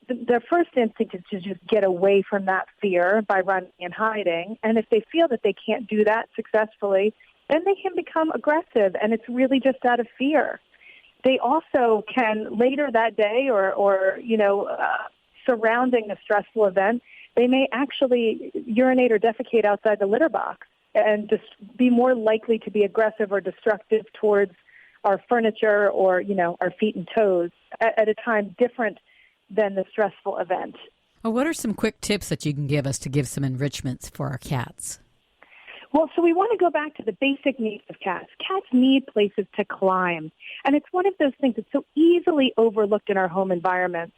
S: their first instinct is to just get away from that fear by running and hiding. And if they feel that they can't do that successfully, then they can become aggressive, and it's really just out of fear. They also can, later that day or surrounding a stressful event, they may actually urinate or defecate outside the litter box and just be more likely to be aggressive or destructive towards our furniture or, our feet and toes at a time different than the stressful event.
C: Well, what are some quick tips that you can give us to give some enrichments for our cats?
S: Well, so we want to go back to the basic needs of cats. Cats need places to climb, and it's one of those things that's so easily overlooked in our home environments.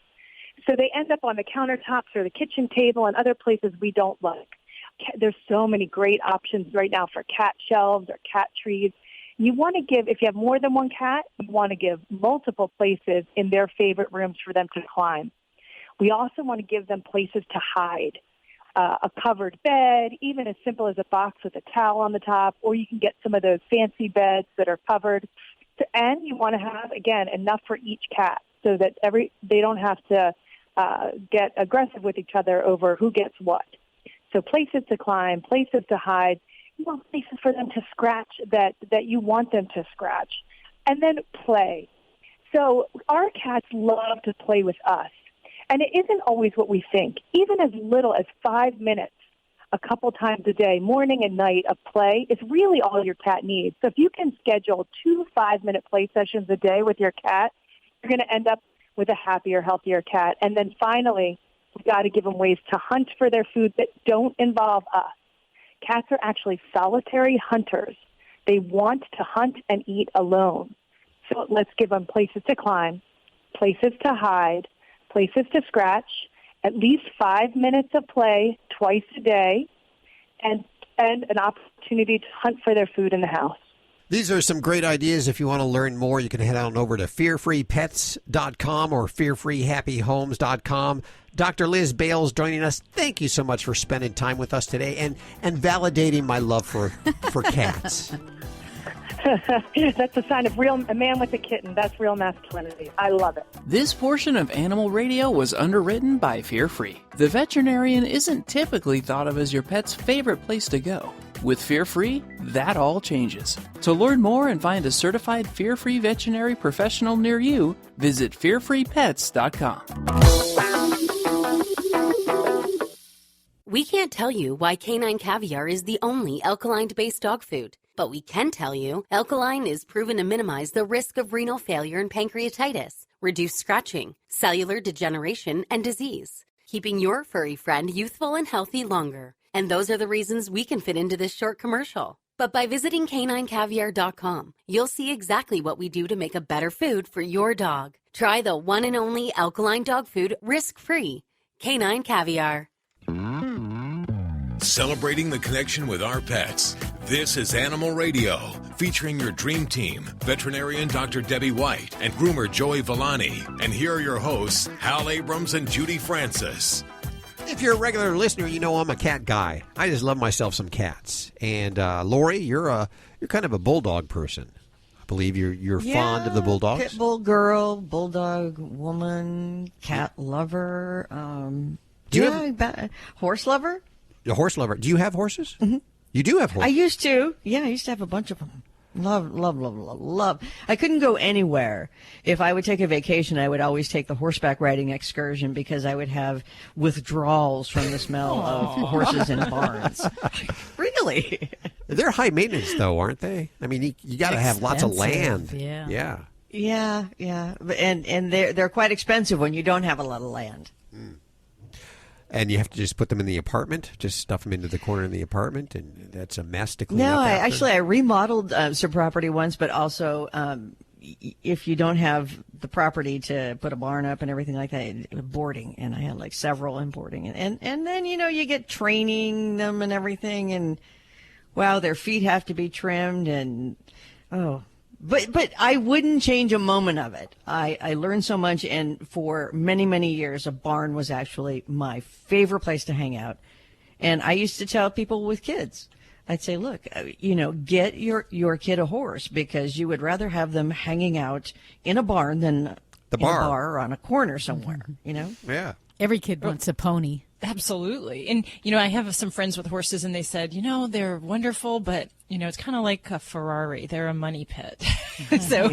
S: So they end up on the countertops or the kitchen table and other places we don't like. There's so many great options right now for cat shelves or cat trees. You want to give, if you have more than one cat, you want to give multiple places in their favorite rooms for them to climb. We also want to give them places to hide. A covered bed, even as simple as a box with a towel on the top, or you can get some of those fancy beds that are covered. And you want to have, again, enough for each cat so that they don't have to get aggressive with each other over who gets what. So places to climb, places to hide. You want places for them to scratch that you want them to scratch. And then play. So our cats love to play with us. And it isn't always what we think. Even as little as 5 minutes, a couple times a day, morning and night of play, is really all your cat needs. So if you can schedule 2 5-minute play sessions a day with your cat, you're going to end up with a happier, healthier cat. And then finally, we've got to give them ways to hunt for their food that don't involve us. Cats are actually solitary hunters. They want to hunt and eat alone. So let's give them places to climb, places to hide, places to scratch, at least 5 minutes of play twice a day, and an opportunity to hunt for their food in the house.
B: These are some great ideas. If you want to learn more, you can head on over to fearfreepets.com or fearfreehappyhomes.com. Dr. Liz Bales joining us. Thank you so much for spending time with us today and validating my love for cats.
S: That's a sign of a man with a kitten. That's real masculinity. I love it.
R: This portion of Animal Radio was underwritten by Fear Free. The veterinarian isn't typically thought of as your pet's favorite place to go. With Fear Free, that all changes. To learn more and find a certified Fear Free veterinary professional near you, visit fearfreepets.com.
T: We can't tell you why canine caviar is the only alkaline-based dog food, but we can tell you alkaline is proven to minimize the risk of renal failure and pancreatitis, reduce scratching, cellular degeneration, and disease, keeping your furry friend youthful and healthy longer. And those are the reasons we can fit into this short commercial. But by visiting caninecaviar.com, you'll see exactly what we do to make a better food for your dog. Try the one and only alkaline dog food risk-free. Canine Caviar.
A: Celebrating the connection with our pets. This is Animal Radio, featuring your dream team, veterinarian Dr. Debbie White and groomer Joey Villani. And here are your hosts, Hal Abrams and Judy Francis.
B: If you're a regular listener, you know I'm a cat guy. I just love myself some cats. And Lori, you're kind of a bulldog person. I believe you're fond of the bulldogs.
D: Pit bull girl, bulldog woman, cat lover.
B: Do you have
D: horse lover?
B: A horse lover. Do you have horses?
D: Mm-hmm.
B: You do have horses.
D: I used to. Yeah, I used to have a bunch of them. Love. I couldn't go anywhere. If I would take a vacation, I would always take the horseback riding excursion because I would have withdrawals from the smell of horses in barns. Really?
B: They're high maintenance, though, aren't they? I mean, you got to have lots of land.
C: Yeah.
D: Yeah. And they're quite expensive when you don't have a lot of land.
B: And you have to just put them in the apartment, just stuff them into the corner in the apartment, and that's a mess to clean up
D: No,
B: after.
D: I remodeled some property once, but also if you don't have the property to put a barn up and everything like that, boarding, and I had like several in boarding, and then you get training them and everything, and wow, their feet have to be trimmed, and But I wouldn't change a moment of it. I learned so much, and for many, many years, a barn was actually my favorite place to hang out. And I used to tell people with kids, I'd say, look, get your kid a horse because you would rather have them hanging out in a barn than in a bar or on a corner somewhere,
B: Yeah.
C: Every kid wants a pony.
F: Absolutely. And, I have some friends with horses, and they said, they're wonderful, but, it's kind of like a Ferrari. They're a money pit. So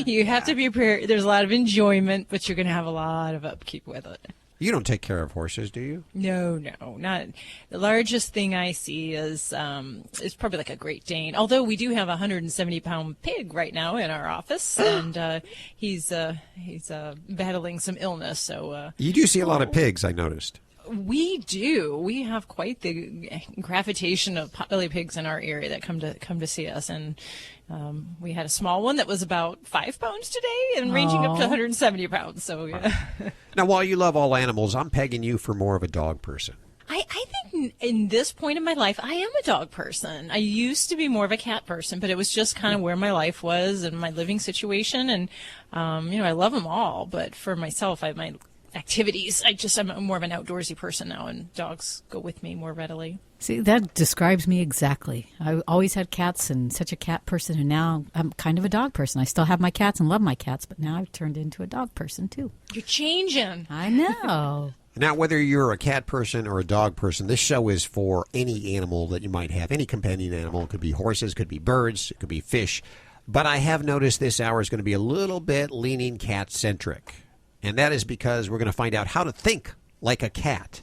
F: you have to be prepared. There's a lot of enjoyment, but you're going to have a lot of upkeep with it.
B: You don't take care of horses, do you?
F: No, not. The largest thing I see is probably like a Great Dane. Although we do have a 170-pound pig right now in our office, and he's battling some illness. So
B: you do see a lot of pigs, I noticed.
F: We do. We have quite the gravitation of potbelly pigs in our area that come to see us, and we had a small one that was about 5 pounds today and ranging up to 170 pounds. So yeah.
B: Now, while you love all animals, I'm pegging you for more of a dog person.
F: I think in this point in my life, I am a dog person. I used to be more of a cat person, but it was just kind of where my life was and my living situation, and I love them all. But for myself, my activities, I'm more of an outdoorsy person now, and dogs go with me more readily.
C: See, that describes me exactly. I always had cats and such a cat person, and now I'm kind of a dog person. I still have my cats and love my cats, but now I've turned into a dog person too.
F: You're changing.
C: I know.
B: Now, whether you're a cat person or a dog person, this show is for any animal that you might have, any companion animal. It could be horses, could be birds, it could be fish. But I have noticed this hour is going to be a little bit leaning cat-centric. And that is because we're going to find out how to think like a cat.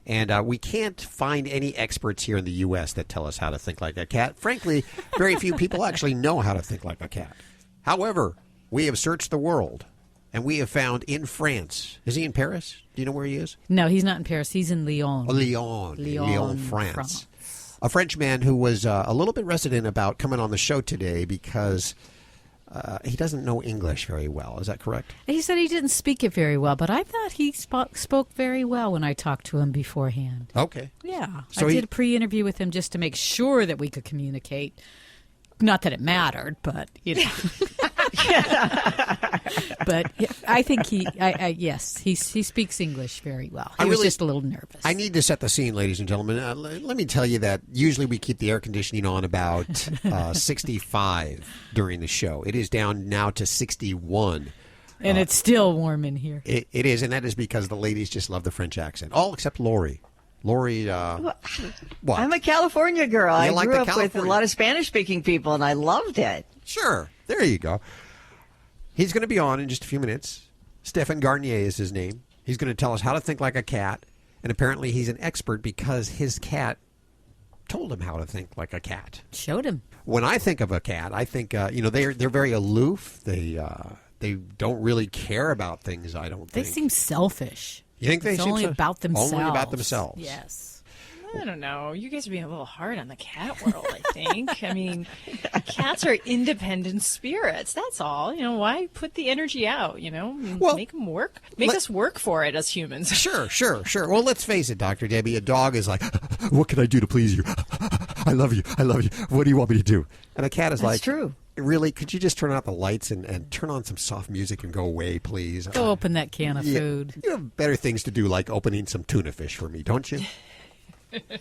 B: And we can't find any experts here in the U.S. that tell us how to think like a cat. Frankly, very few people actually know how to think like a cat. However, we have searched the world, and we have found in France. Is he in Paris? Do you know where he is?
C: No, he's not in Paris. He's in Lyon.
B: Lyon, France. a Frenchman who was a little bit reticent about coming on the show today because he doesn't know English very well. Is that correct?
C: He said he didn't speak it very well, but I thought he spoke very well when I talked to him beforehand.
B: Okay.
C: Yeah.
B: So
C: I did a pre-interview with him just to make sure that we could communicate. Not that it mattered, but, you know. But I think yes, he speaks English very well. He was just a little nervous.
B: I need to set the scene, ladies and gentlemen. Let me tell you that usually we keep the air conditioning on about 65 during the show. It is down now to 61.
C: And it's still warm in here.
B: It is, and that is because the ladies just love the French accent. All except Lori. Lori, what?
D: I'm a California girl.
B: You
D: I grew up with a lot of Spanish-speaking people, and I loved it.
B: Sure. There you go. He's going to be on in just a few minutes. Stephane Garnier is his name. He's going to tell us how to think like a cat, and apparently he's an expert because his cat told him how to think like a cat.
C: Showed him.
B: When I think of a cat, I think they're very aloof. They don't really care about things. I don't think
C: they seem selfish.
B: You think they
C: it's
B: seem
C: only about themselves?
B: Only about themselves.
C: Yes.
F: I don't know. You guys are being a little hard on the cat world, I think. I mean, cats are independent spirits. That's all. You know, why put the energy out, Well, make them work. Make us work for it as humans.
B: Sure. Well, let's face it, Dr. Debbie. A dog is like, what can I do to please you? I love you. What do you want me to do? And a cat is
D: That's
B: like,
D: true.
B: Really, could you just turn out the lights and turn on some soft music and go away, please?
C: Go open that can of food.
B: You have better things to do, like opening some tuna fish for me, don't you?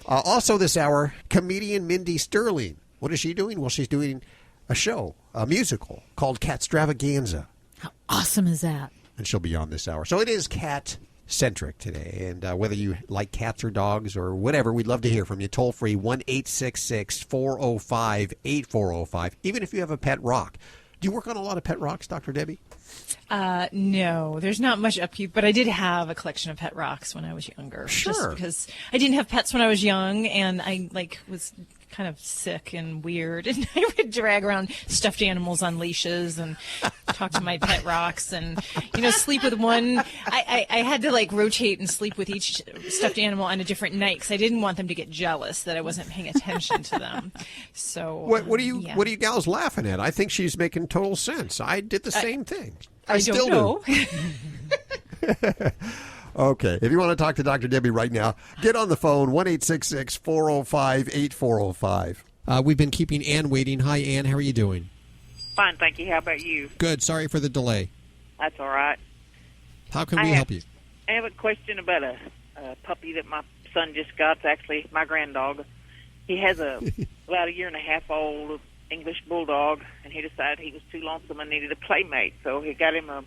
B: Also this hour, comedian Mindy Sterling. What is she doing? Well, she's doing a show, a musical called Catstravaganza.
C: How awesome is that?
B: And she'll be on this hour. So it is cat-centric today. And whether you like cats or dogs or whatever, we'd love to hear from you. Toll free, 1-866-405-8405, even if you have a pet rock. Do you work on a lot of pet rocks, Dr. Debbie?
F: No, there's not much upkeep, but I did have a collection of pet rocks when I was younger.
B: Sure.
F: Just because I didn't have pets when I was young, and I was kind of sick and weird, and I would drag around stuffed animals on leashes and talk to my pet rocks and, sleep with one. I had to rotate and sleep with each stuffed animal on a different night because I didn't want them to get jealous that I wasn't paying attention to them. So
B: what are you gals laughing at? I think she's making total sense. I did the same thing. I still
F: don't know.
B: do. Okay. If you want to talk to Dr. Debbie right now, get on the phone, 1-866-405-8405. We've been keeping Ann waiting. Hi, Ann. How are you doing?
U: Fine, thank you. How about you?
B: Good. Sorry for the delay.
U: That's all right.
B: How can we help you?
U: I have a question about a puppy that my son just got. It's actually my granddog. He has about a year and a half old English bulldog, and he decided he was too lonesome and needed a playmate, so he got him a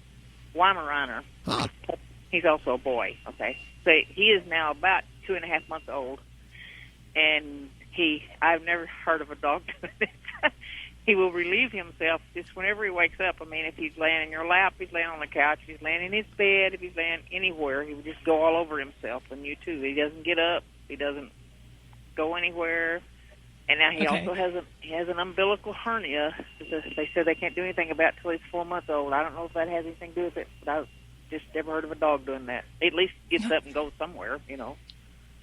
U: Weimaraner.
B: Huh.
U: He's also a boy, okay? So he is now about 2.5 months old, and I've never heard of a dog doing this. He will relieve himself just whenever he wakes up. I mean, if he's laying in your lap, he's laying on the couch, if he's laying in his bed, if he's laying anywhere, he will just go all over himself, and you too. He doesn't get up, he doesn't go anywhere. And now he also has an umbilical hernia. They said they can't do anything about it until he's 4 months old. I don't know if that has anything to do with it, but I've just never heard of a dog doing that. He at least gets up and goes somewhere,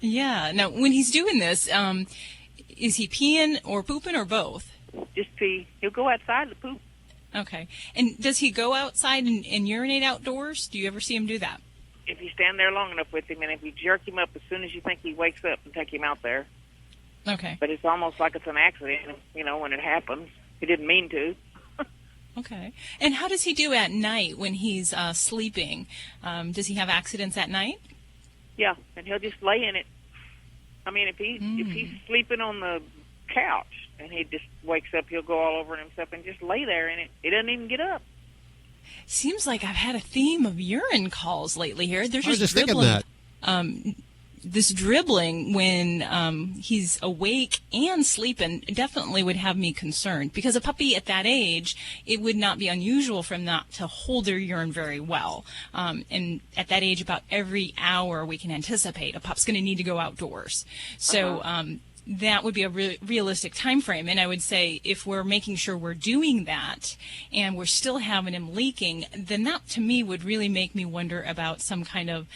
F: Yeah. Now, when he's doing this, is he peeing or pooping or both?
U: Just pee. He'll go outside to poop.
F: Okay. And does he go outside and urinate outdoors? Do you ever see him do that?
U: If you stand there long enough with him, and if you jerk him up as soon as you think he wakes up and take him out there.
F: Okay.
U: But it's almost like it's an accident, when it happens. He didn't mean to.
F: Okay. And how does he do at night when he's sleeping? Does he have accidents at night?
U: Yeah, and he'll just lay in it. I mean, if he's sleeping on the couch and he just wakes up, he'll go all over himself and just lay there in it. He doesn't even get up.
F: Seems like I've had a theme of urine calls lately here. They're
B: I was just thinking
F: dribbling.
B: that.
F: This dribbling when he's awake and sleeping definitely would have me concerned, because a puppy at that age, it would not be unusual for them not to hold their urine very well. And at that age, about every hour we can anticipate a pup's going to need to go outdoors. So that would be a realistic time frame. And I would say if we're making sure we're doing that and we're still having him leaking, then that to me would really make me wonder about some kind of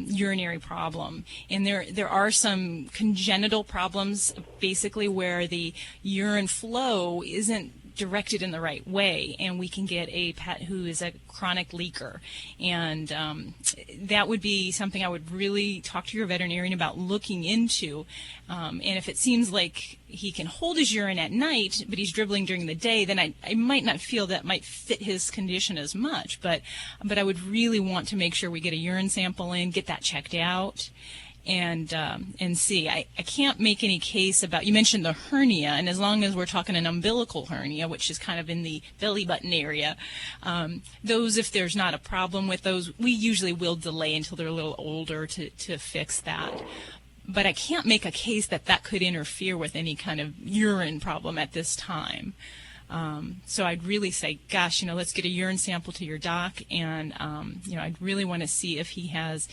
F: urinary problem. And there are some congenital problems, basically, where the urine flow isn't directed in the right way, and we can get a pet who is a chronic leaker. And that would be something I would really talk to your veterinarian about looking into. And if it seems like he can hold his urine at night, but he's dribbling during the day, then I might not feel that might fit his condition as much. But I would really want to make sure we get a urine sample in, get that checked out, and see. I can't make any case about, you mentioned the hernia, and as long as we're talking an umbilical hernia, which is kind of in the belly button area, those, if there's not a problem with those, we usually will delay until they're a little older to fix that. But I can't make a case that could interfere with any kind of urine problem at this time. So I'd really say, gosh, let's get a urine sample to your doc, and I'd really want to see if he has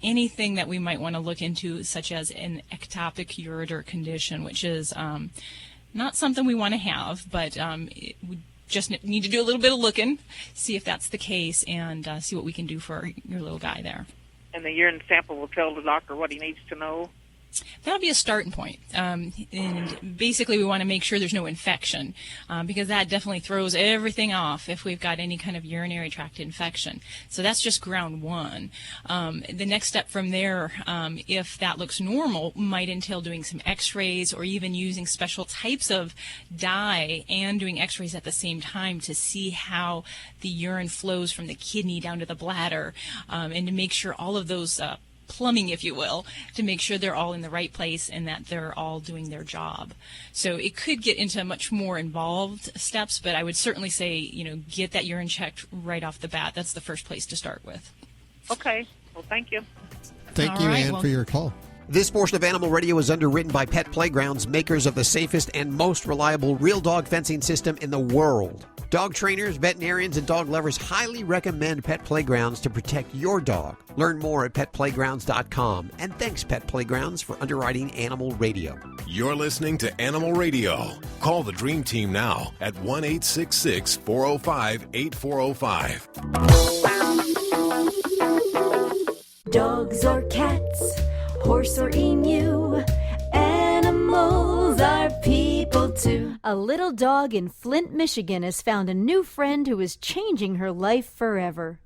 F: anything that we might want to look into, such as an ectopic ureter condition, which is not something we want to have, but we just need to do a little bit of looking, see if that's the case, and see what we can do for your little guy there.
U: And the urine sample will tell the doctor what he needs to know?
F: That'll be a starting point. And basically we want to make sure there's no infection, because that definitely throws everything off if we've got any kind of urinary tract infection. So that's just ground one. The next step from there, if that looks normal, might entail doing some x-rays or even using special types of dye and doing x-rays at the same time to see how the urine flows from the kidney down to the bladder, and to make sure all of those plumbing, if you will, to make sure they're all in the right place and that they're all doing their job. So it could get into much more involved steps, but I would certainly say, get that urine checked right off the bat. That's the first place to start with.
U: Okay. Well, thank you.
B: Thank you, Ann, for your call. This portion of Animal Radio is underwritten by Pet Playgrounds, makers of the safest and most reliable real dog fencing system in the world. Dog trainers, veterinarians, and dog lovers highly recommend Pet Playgrounds to protect your dog. Learn more at petplaygrounds.com. And thanks, Pet Playgrounds, for underwriting Animal Radio.
A: You're listening to Animal Radio. Call the Dream Team now at 1-866-405-8405.
N: Dogs or cats, horse or emu, animals are people too. A little dog in Flint, Michigan has found a new friend who is changing her life forever.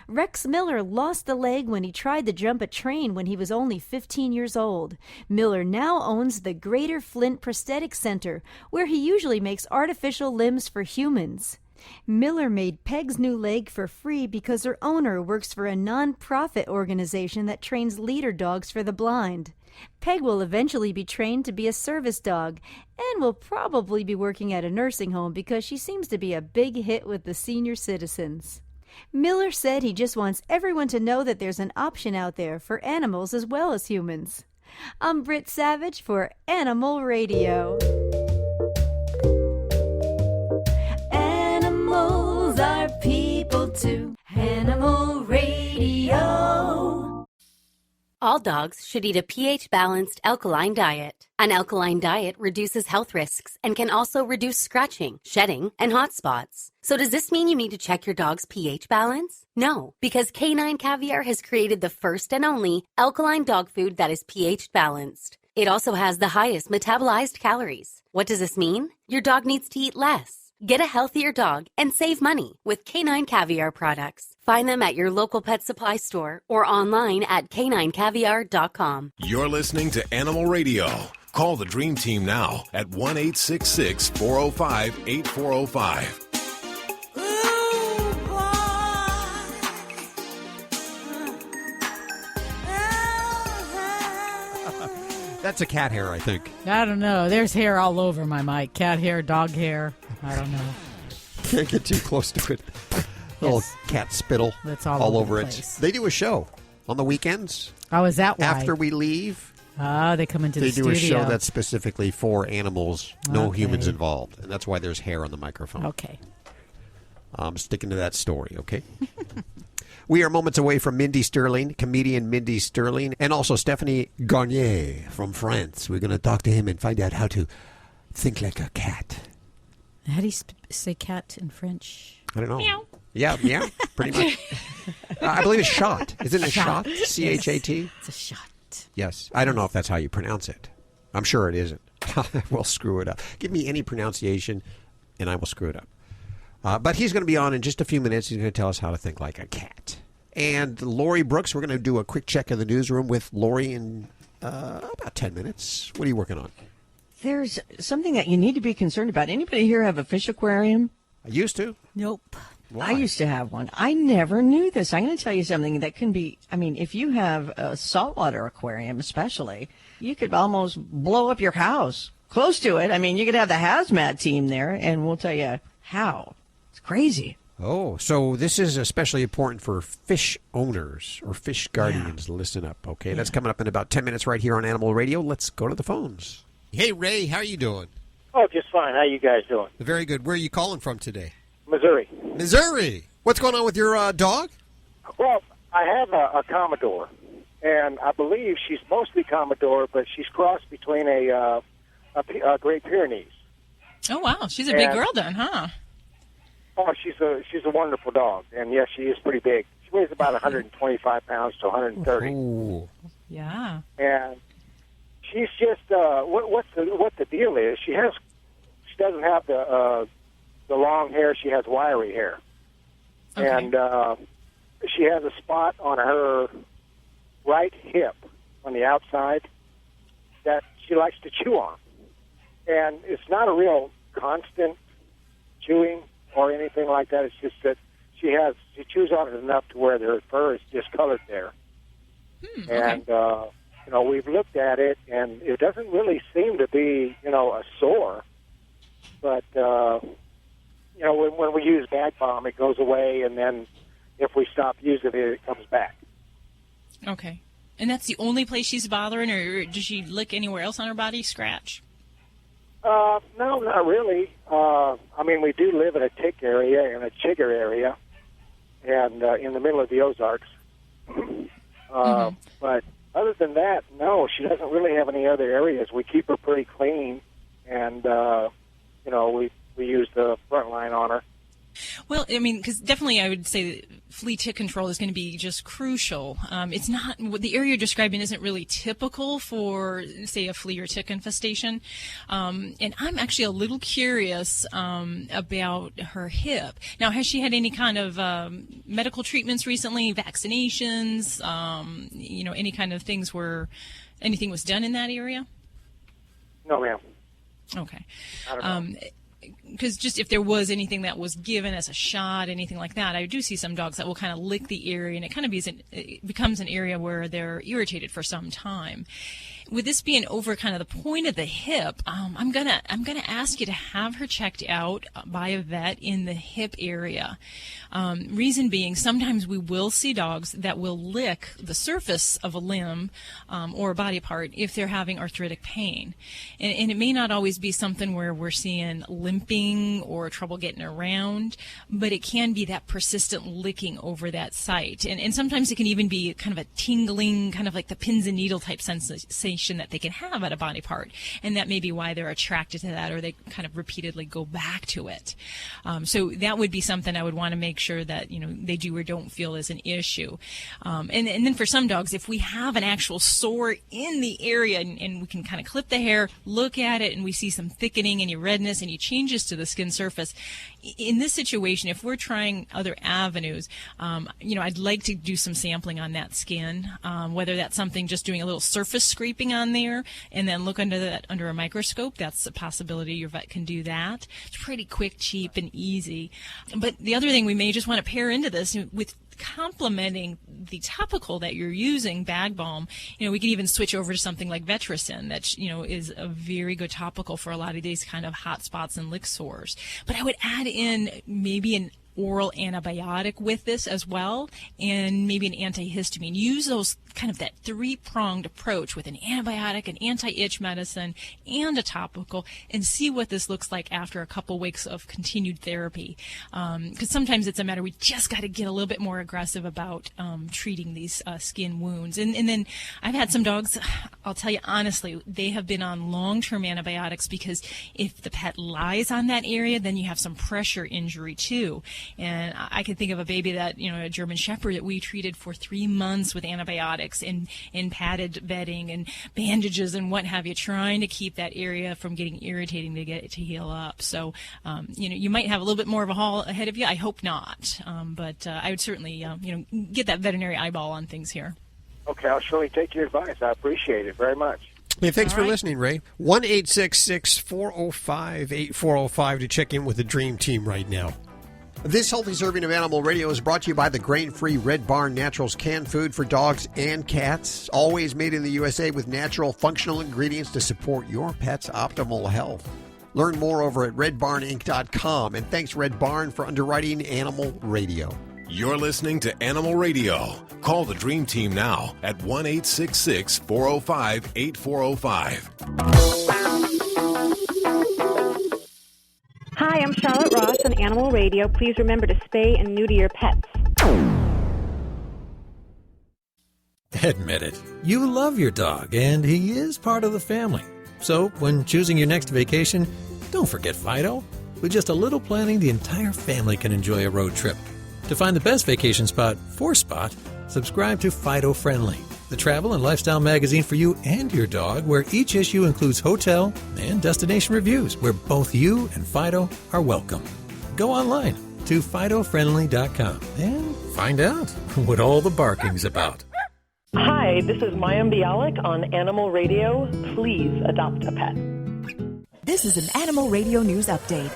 N: Rex Miller lost a leg when he tried to jump a train when he was only 15 years old. Miller now owns the Greater Flint Prosthetic Center, where he usually makes artificial limbs for humans. Miller made Peg's new leg for free because her owner works for a non-profit organization that trains leader dogs for the blind. Peg will eventually be trained to be a service dog and will probably be working at a nursing home because she seems to be a big hit with the senior citizens. Miller said he just wants everyone to know that there's an option out there for animals as well as humans. I'm Britt Savage for Animal Radio. Animals are people too. Animal Radio.
T: All dogs should eat a pH-balanced alkaline diet. An alkaline diet reduces health risks and can also reduce scratching, shedding, and hot spots. So does this mean you need to check your dog's pH balance? No, because Canine Caviar has created the first and only alkaline dog food that is pH balanced. It also has the highest metabolized calories. What does this mean? Your dog needs to eat less. Get a healthier dog and save money with Canine Caviar products. Find them at your local pet supply store or online at caninecaviar.com.
A: You're listening to Animal Radio. Call the Dream Team now at 1-866-405-8405.
B: That's a cat hair, I think.
C: I don't know. There's hair all over my mic. Cat hair, dog hair. I don't know.
B: Can't get too close to it. Little cat spittle.
C: That's all
B: over it.
C: place.
B: They do a show on the weekends.
C: Oh, is that why?
B: After we leave.
C: They come into the studio.
B: They do a show that's specifically for animals, no humans involved. And that's why there's hair on the microphone.
C: Okay.
B: I'm sticking to that story, okay? We are moments away from Mindy Sterling, comedian Mindy Sterling, and also Stephane Garnier from France. We're going to talk to him and find out how to think like a cat.
C: How do you say cat in French?
B: I don't know.
C: Meow.
B: Yeah, meow, pretty much. I believe it's shot. Isn't it shot? C-H-A-T?
C: It's a shot.
B: Yes. I don't know if that's how you pronounce it. I'm sure it isn't. We'll screw it up. Give me any pronunciation, and I will screw it up. But he's going to be on in just a few minutes. He's going to tell us how to think like a cat. And Lori Brooks, we're going to do a quick check of the newsroom with Lori in about 10 minutes. What are you working on?
D: There's something that you need to be concerned about. Anybody here have a fish aquarium?
B: I used to.
C: Nope.
B: Why?
D: I used to have one. I never knew this. I'm going to tell you something that can be, I mean, if you have a saltwater aquarium especially, you could almost blow up your house. Close to it. I mean, you could have the hazmat team there, and we'll tell you how. It's crazy.
B: Oh, so this is especially important for fish owners or fish guardians. Yeah. Listen up, okay? Yeah. That's coming up in about 10 minutes right here on Animal Radio. Let's go to the phones. Hey, Ray, how are you doing?
E: Oh, just fine. How you guys doing?
B: Very good. Where are you calling from today?
E: Missouri.
B: Missouri. What's going on with your dog?
E: Well, I have a Commodore, and I believe she's mostly Commodore, but she's crossed between a Great Pyrenees.
F: Oh, wow. She's a big girl then, huh?
E: Oh, she's a wonderful dog, and yes, she is pretty big. She weighs about 125 pounds to 130.
B: Ooh.
F: Yeah.
E: And she's just what the deal is. She doesn't have the long hair. She has wiry hair, okay. And she has a spot on her right hip on the outside that she likes to chew on, and it's not a real constant chewing or anything like that. It's just that she chews on it enough to where her fur is discolored there. And we've looked at it, and it doesn't really seem to be a sore, but when we use bag balm, it goes away, and then if we stop using it, it comes back.
F: Okay. And that's the only place she's bothering, or does she lick anywhere else on her body, scratch?
E: No, not really. I mean, we do live in a tick area and a chigger area, and in the middle of the Ozarks. But other than that, no, she doesn't really have any other areas. We keep her pretty clean, and we use the front line on her.
F: Well, I mean, because definitely I would say flea tick control is going to be just crucial. It's not, what the area you're describing isn't really typical for, say, a flea or tick infestation. And I'm actually a little curious about her hip. Now, has she had any kind of medical treatments recently, vaccinations, any kind of things where anything was done in that area?
E: No, ma'am.
F: Okay.
E: I don't know.
F: Because just if there was anything that was given as a shot, anything like that, I do see some dogs that will kind of lick the area, and it kind of becomes an area where they're irritated for some time. With this being over kind of the point of the hip, I'm gonna ask you to have her checked out by a vet in the hip area. Reason being, sometimes we will see dogs that will lick the surface of a limb or a body part if they're having arthritic pain, and it may not always be something where we're seeing limping or trouble getting around, but it can be that persistent licking over that site, and sometimes it can even be kind of a tingling, kind of like the pins and needle type sensation that they can have at a body part, and that may be why they're attracted to that, or they kind of repeatedly go back to it. So that would be something I would want to make sure that they do or don't feel is an issue. And then for some dogs, if we have an actual sore in the area and we can kind of clip the hair, look at it, and we see some thickening, any redness, any changes to the skin surface, in this situation, if we're trying other avenues, I'd like to do some sampling on that skin, whether that's something just doing a little surface scraping on there and then look under a microscope. That's a possibility. Your vet can do that. It's pretty quick, cheap, and easy. But the other thing we may just want to pair into this with complementing the topical that you're using, bag balm, we can even switch over to something like Vetricin that, is a very good topical for a lot of these kind of hot spots and lick sores. But I would add in maybe oral antibiotic with this as well, and maybe an antihistamine. Use those kind of that three-pronged approach with an antibiotic, an anti-itch medicine, and a topical, and see what this looks like after a couple weeks of continued therapy. Because sometimes it's a matter we just got to get a little bit more aggressive about treating these skin wounds. And then I've had some dogs, I'll tell you honestly, they have been on long-term antibiotics because if the pet lies on that area, then you have some pressure injury too. And I can think of a baby that, a German Shepherd that we treated for 3 months with antibiotics and padded bedding and bandages and what have you, trying to keep that area from getting irritating to get it to heal up. So, you might have a little bit more of a haul ahead of you. I hope not. But I would certainly, get that veterinary eyeball on things here.
E: Okay, I'll surely take your advice. I appreciate it very much.
B: Hey, thanks for listening, Ray. 1-866-405-8405 to check in with the Dream Team right now. This healthy serving of Animal Radio is brought to you by the grain-free Red Barn Naturals canned food for dogs and cats. Always made in the USA with natural, functional ingredients to support your pet's optimal health. Learn more over at redbarninc.com. And thanks, Red Barn, for underwriting Animal Radio.
A: You're listening to Animal Radio. Call the Dream Team now at 1-866-405-8405.
G: Hi, I'm Charlotte Ross on Animal Radio. Please remember to spay and neuter your pets.
V: Admit it. You love your dog, and he is part of the family. So, when choosing your next vacation, don't forget Fido. With just a little planning, the entire family can enjoy a road trip. To find the best vacation spot for Spot, subscribe to Fido Friendly, the travel and lifestyle magazine for you and your dog, where each issue includes hotel and destination reviews, where both you and Fido are welcome. Go online to FidoFriendly.com and find out what all the barking's about.
W: Hi, this is Mayim Bialik on Animal Radio. Please adopt a pet.
X: This is an Animal Radio News Update.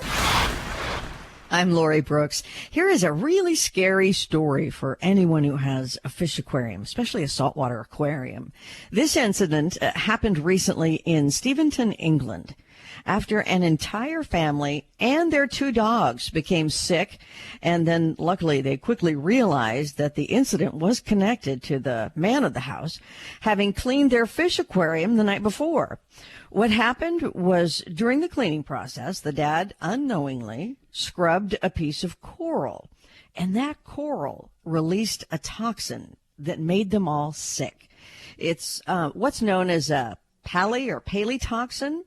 D: I'm Lori Brooks. Here is a really scary story for anyone who has a fish aquarium, especially a saltwater aquarium. This incident happened recently in Steventon, England, after an entire family and their 2 dogs became sick. And then luckily they quickly realized that the incident was connected to the man of the house having cleaned their fish aquarium the night before. What happened was, during the cleaning process, the dad unknowingly scrubbed a piece of coral, and that coral released a toxin that made them all sick. It's what's known as a paletoxin,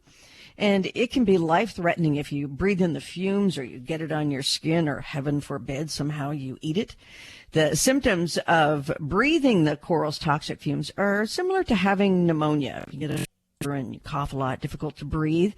D: and it can be life-threatening if you breathe in the fumes or you get it on your skin, or heaven forbid, somehow you eat it. The symptoms of breathing the coral's toxic fumes are similar to having pneumonia. You get a and you cough a lot, difficult to breathe.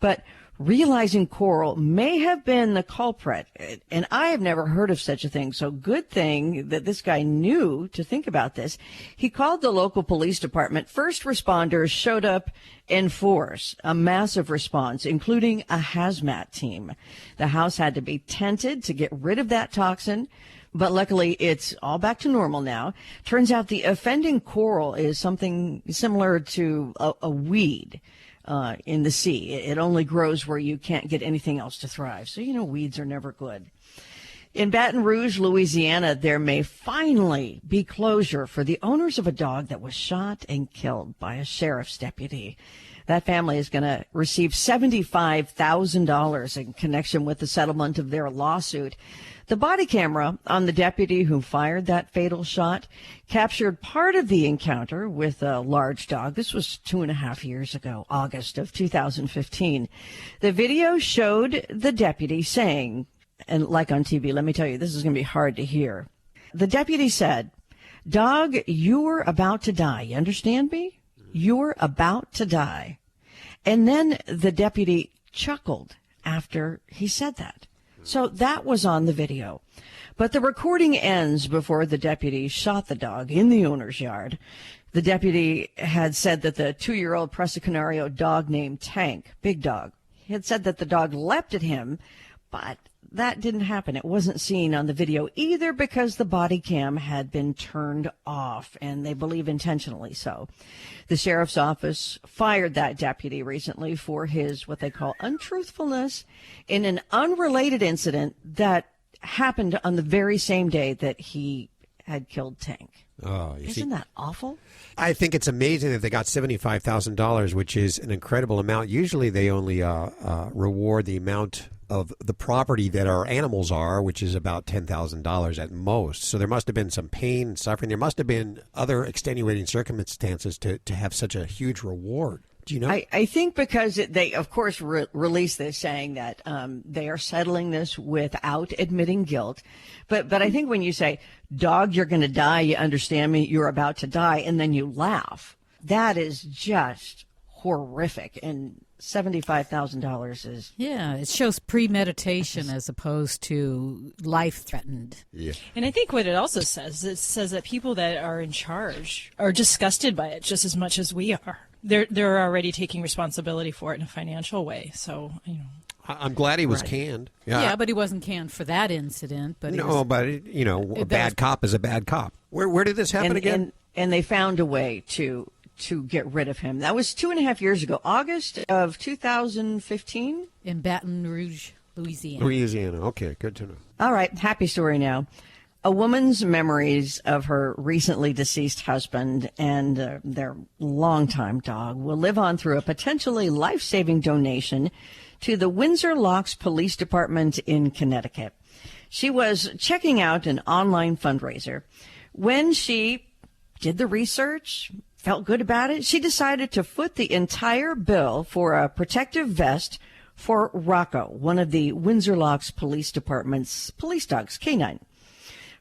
D: But realizing coral may have been the culprit, and I have never heard of such a thing, so good thing that this guy knew to think about this. He called the local police department. First responders showed up in force, a massive response, including a hazmat team. The house had to be tented to get rid of that toxin, but luckily it's all back to normal now. Turns out the offending coral is something similar to a weed in the sea. It only grows where you can't get anything else to thrive. So, weeds are never good. In Baton Rouge, Louisiana, there may finally be closure for the owners of a dog that was shot and killed by a sheriff's deputy. That family is going to receive $75,000 in connection with the settlement of their lawsuit. The body camera on the deputy who fired that fatal shot captured part of the encounter with a large dog. This was 2.5 years ago, August of 2015. The video showed the deputy saying, and like on TV, let me tell you, this is going to be hard to hear. The deputy said, "Dog, you're about to die. You understand me? You're about to die." And then the deputy chuckled after he said that. So that was on the video. But the recording ends before the deputy shot the dog in the owner's yard. The deputy had said that the 2-year-old Presa Canario dog named Tank, big dog, he had said that the dog leapt at him, but that didn't happen. It wasn't seen on the video either because the body cam had been turned off, and they believe intentionally so. The sheriff's office fired that deputy recently for his, what they call, untruthfulness in an unrelated incident that happened on the very same day that he had killed Tank.
B: Oh,
D: Isn't that awful?
B: I think it's amazing that they got $75,000, which is an incredible amount. Usually they only reward the amount of the property that our animals are, which is about $10,000 at most. So there must have been some pain and suffering. There must have been other extenuating circumstances to have such a huge reward. Do you know?
D: I think because they, of course, released this saying that they are settling this without admitting guilt. But I think when you say, dog, you're going to die, you understand me, you're about to die, and then you laugh, that is just horrific. And $75,000 is...
C: Yeah, it shows premeditation as opposed to life-threatened.
B: Yeah.
F: And I think what it also says, it says that people that are in charge are disgusted by it just as much as we are. They're already taking responsibility for it in a financial way. So,
B: I'm glad he was canned.
C: Yeah, but he wasn't canned for that incident. But
B: a bad cop is a bad cop. Where did this happen again?
D: And they found a way to get rid of him. That was 2.5 years ago, August of 2015.
C: In Baton Rouge, Louisiana.
B: Louisiana. Okay, good to know.
D: All right, happy story now. A woman's memories of her recently deceased husband and their longtime dog will live on through a potentially life-saving donation to the Windsor Locks Police Department in Connecticut. She was checking out an online fundraiser. When she did the research, felt good about it, she decided to foot the entire bill for a protective vest for Rachael, one of the Windsor Locks Police Department's police dogs, K9.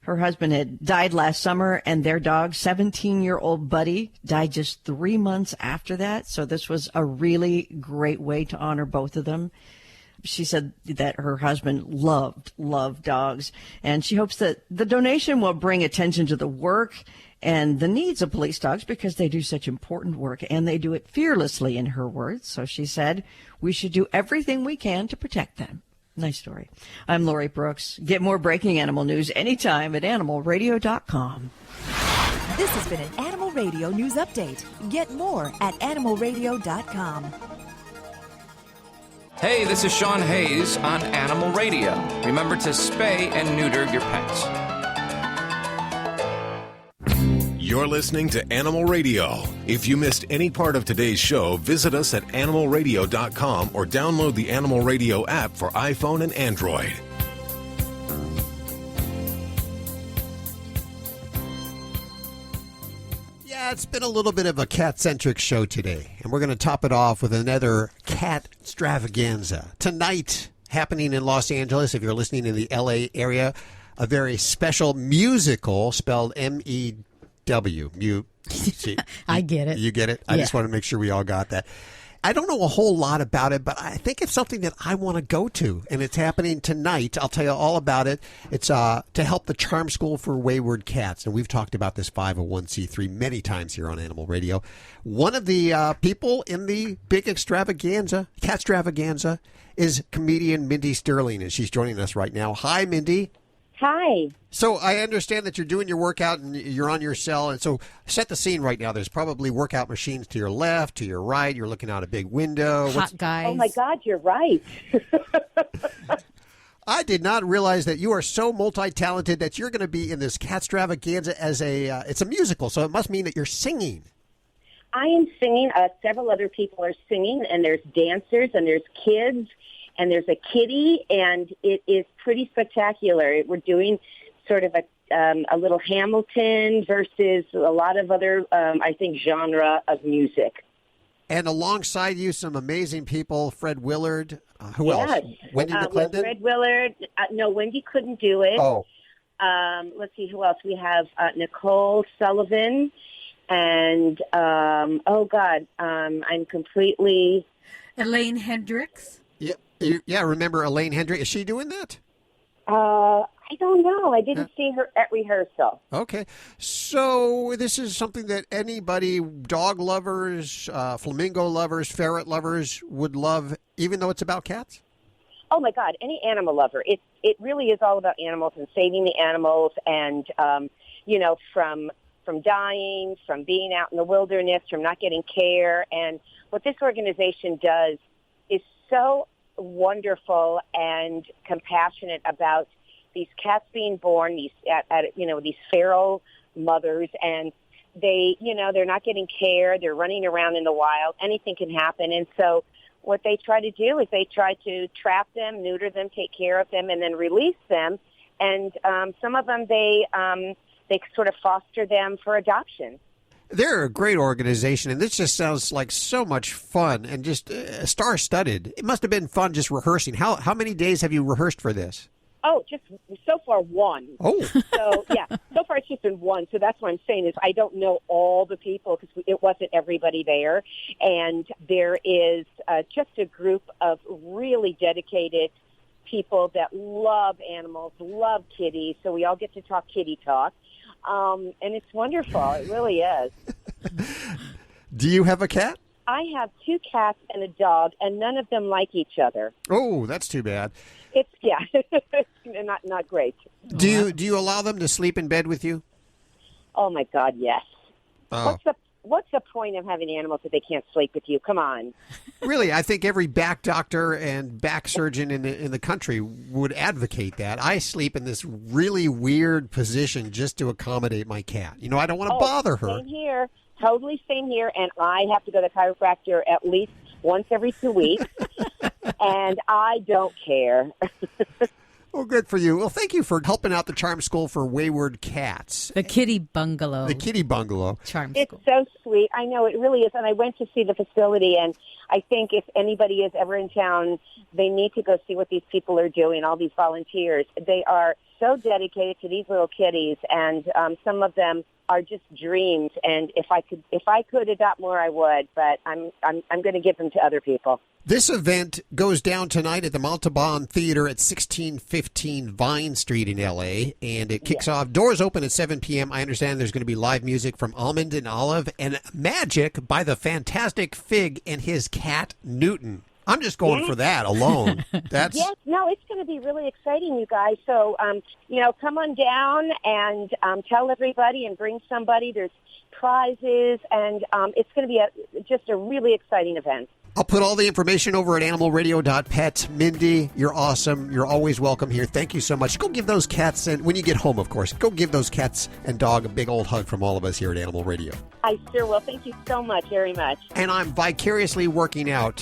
D: Her husband had died last summer, and their dog, 17-year-old Buddy, died just 3 months after that. So this was a really great way to honor both of them. She said that her husband loved dogs, and she hopes that the donation will bring attention to the work and the needs of police dogs because they do such important work, and they do it fearlessly, in her words. So she said, we should do everything we can to protect them. Nice story. I'm Lori Brooks. Get more breaking animal news anytime at animalradio.com.
X: This has been an Animal Radio News Update. Get more at animalradio.com.
I: Hey, this is Sean Hayes on Animal Radio. Remember to spay and neuter your pets.
A: You're listening to Animal Radio. If you missed any part of today's show, visit us at animalradio.com or download the Animal Radio app for iPhone and Android.
B: Yeah, it's been a little bit of a cat-centric show today, and we're going to top it off with another Catstravaganza. Tonight, happening in Los Angeles, if you're listening in the L.A. area, a very special musical spelled M-E-W.
C: I get it.
B: You get it? I just want to make sure we all got that. I don't know a whole lot about it, but I think it's something that I want to go to, and it's happening tonight. I'll tell you all about it. It's to help the Charm School for Wayward Cats, and we've talked about this 501c3 many times here on Animal Radio. One of the people in the big Catstravaganza, is comedian Mindy Sterling, and she's joining us right now. Hi, Mindy.
J: Hi.
B: So I understand that you're doing your workout and you're on your cell. And so set the scene right now. There's probably workout machines to your left, to your right. You're looking out a big window.
C: Hot guys.
J: Oh, my God, you're right.
B: I did not realize that you are so multi-talented that you're going to be in this Catstravaganza as it's a musical. So it must mean that you're singing.
J: I am singing. Several other people are singing, and there's dancers, and there's kids, and there's a kitty, and it is pretty spectacular. We're doing sort of a little Hamilton versus a lot of other, I think, genre of music.
B: And alongside you, some amazing people, Fred Willard. Who else? Wendy McClendon?
J: Fred Willard. No, Wendy couldn't do it.
B: Oh.
J: Let's see, who else? We have Nicole Sullivan, and, I'm completely...
C: Elaine Hendricks.
B: Yeah, remember Elaine Hendricks? Is she doing that?
J: I don't know. I didn't see her at rehearsal.
B: Okay. So this is something that anybody, dog lovers, flamingo lovers, ferret lovers would love, even though it's about cats?
J: Oh, my God. Any animal lover. It really is all about animals and saving the animals and, from dying, from being out in the wilderness, from not getting care. And what this organization does is so wonderful and compassionate about these cats being born, these these feral mothers, and they, they're not getting care. They're running around in the wild. Anything can happen. And so what they try to do is they try to trap them, neuter them, take care of them, and then release them. And some of them, they sort of foster them for adoption.
B: They're a great organization, and this just sounds like so much fun and just star-studded. It must have been fun just rehearsing. How many days have you rehearsed for this?
J: Oh, just so far one.
B: Oh.
J: So, yeah, so far it's just been one. So that's what I'm saying is I don't know all the people because it wasn't everybody there. And there is just a group of really dedicated people that love animals, love kitties. So we all get to talk kitty talk. And it's wonderful. It really is.
B: Do you have a cat?
J: I have 2 cats and a dog, and none of them like each other.
B: Oh, that's too bad.
J: It's not great.
B: Do you allow them to sleep in bed with you?
J: Oh my God, yes.
B: Oh.
J: What's the point of having animals if they can't sleep with you? Come on.
B: Really, I think every back doctor and back surgeon in the country would advocate that. I sleep in this really weird position just to accommodate my cat. I don't want to bother her.
J: Same here. Totally same here. And I have to go to the chiropractor at least once every 2 weeks. And I don't care.
B: Well, good for you. Well, thank you for helping out the Charm School for Wayward Cats.
C: The Kitty Bungalow.
B: The Kitty Bungalow.
C: Charm
J: It's
C: School.
J: so sweet. I know, it really is. And I went to see the facility, and I think if anybody is ever in town, they need to go see what these people are doing, all these volunteers. They are so dedicated to these little kitties, and some of them are just dreams. And if I could adopt more, I would. But I'm going to give them to other people.
B: This event goes down tonight at the Montalban Theater at 1615 Vine Street in L.A., and it kicks off. Doors open at 7 p.m. I understand there's going to be live music from Almond and Olive and magic by the fantastic Fig and his cat, Newton. I'm just going for that alone. That's
J: Yes, no, it's going to be really exciting, you guys. So, come on down and tell everybody and bring somebody. There's prizes, and it's going to be just a really exciting event.
B: I'll put all the information over at animalradio.pet. Mindy, you're awesome. You're always welcome here. Thank you so much. Go give those cats, and when you get home, of course, go give those cats and dog a big old hug from all of us here at Animal Radio.
J: I sure will. Thank you so much, very much.
B: And I'm vicariously working out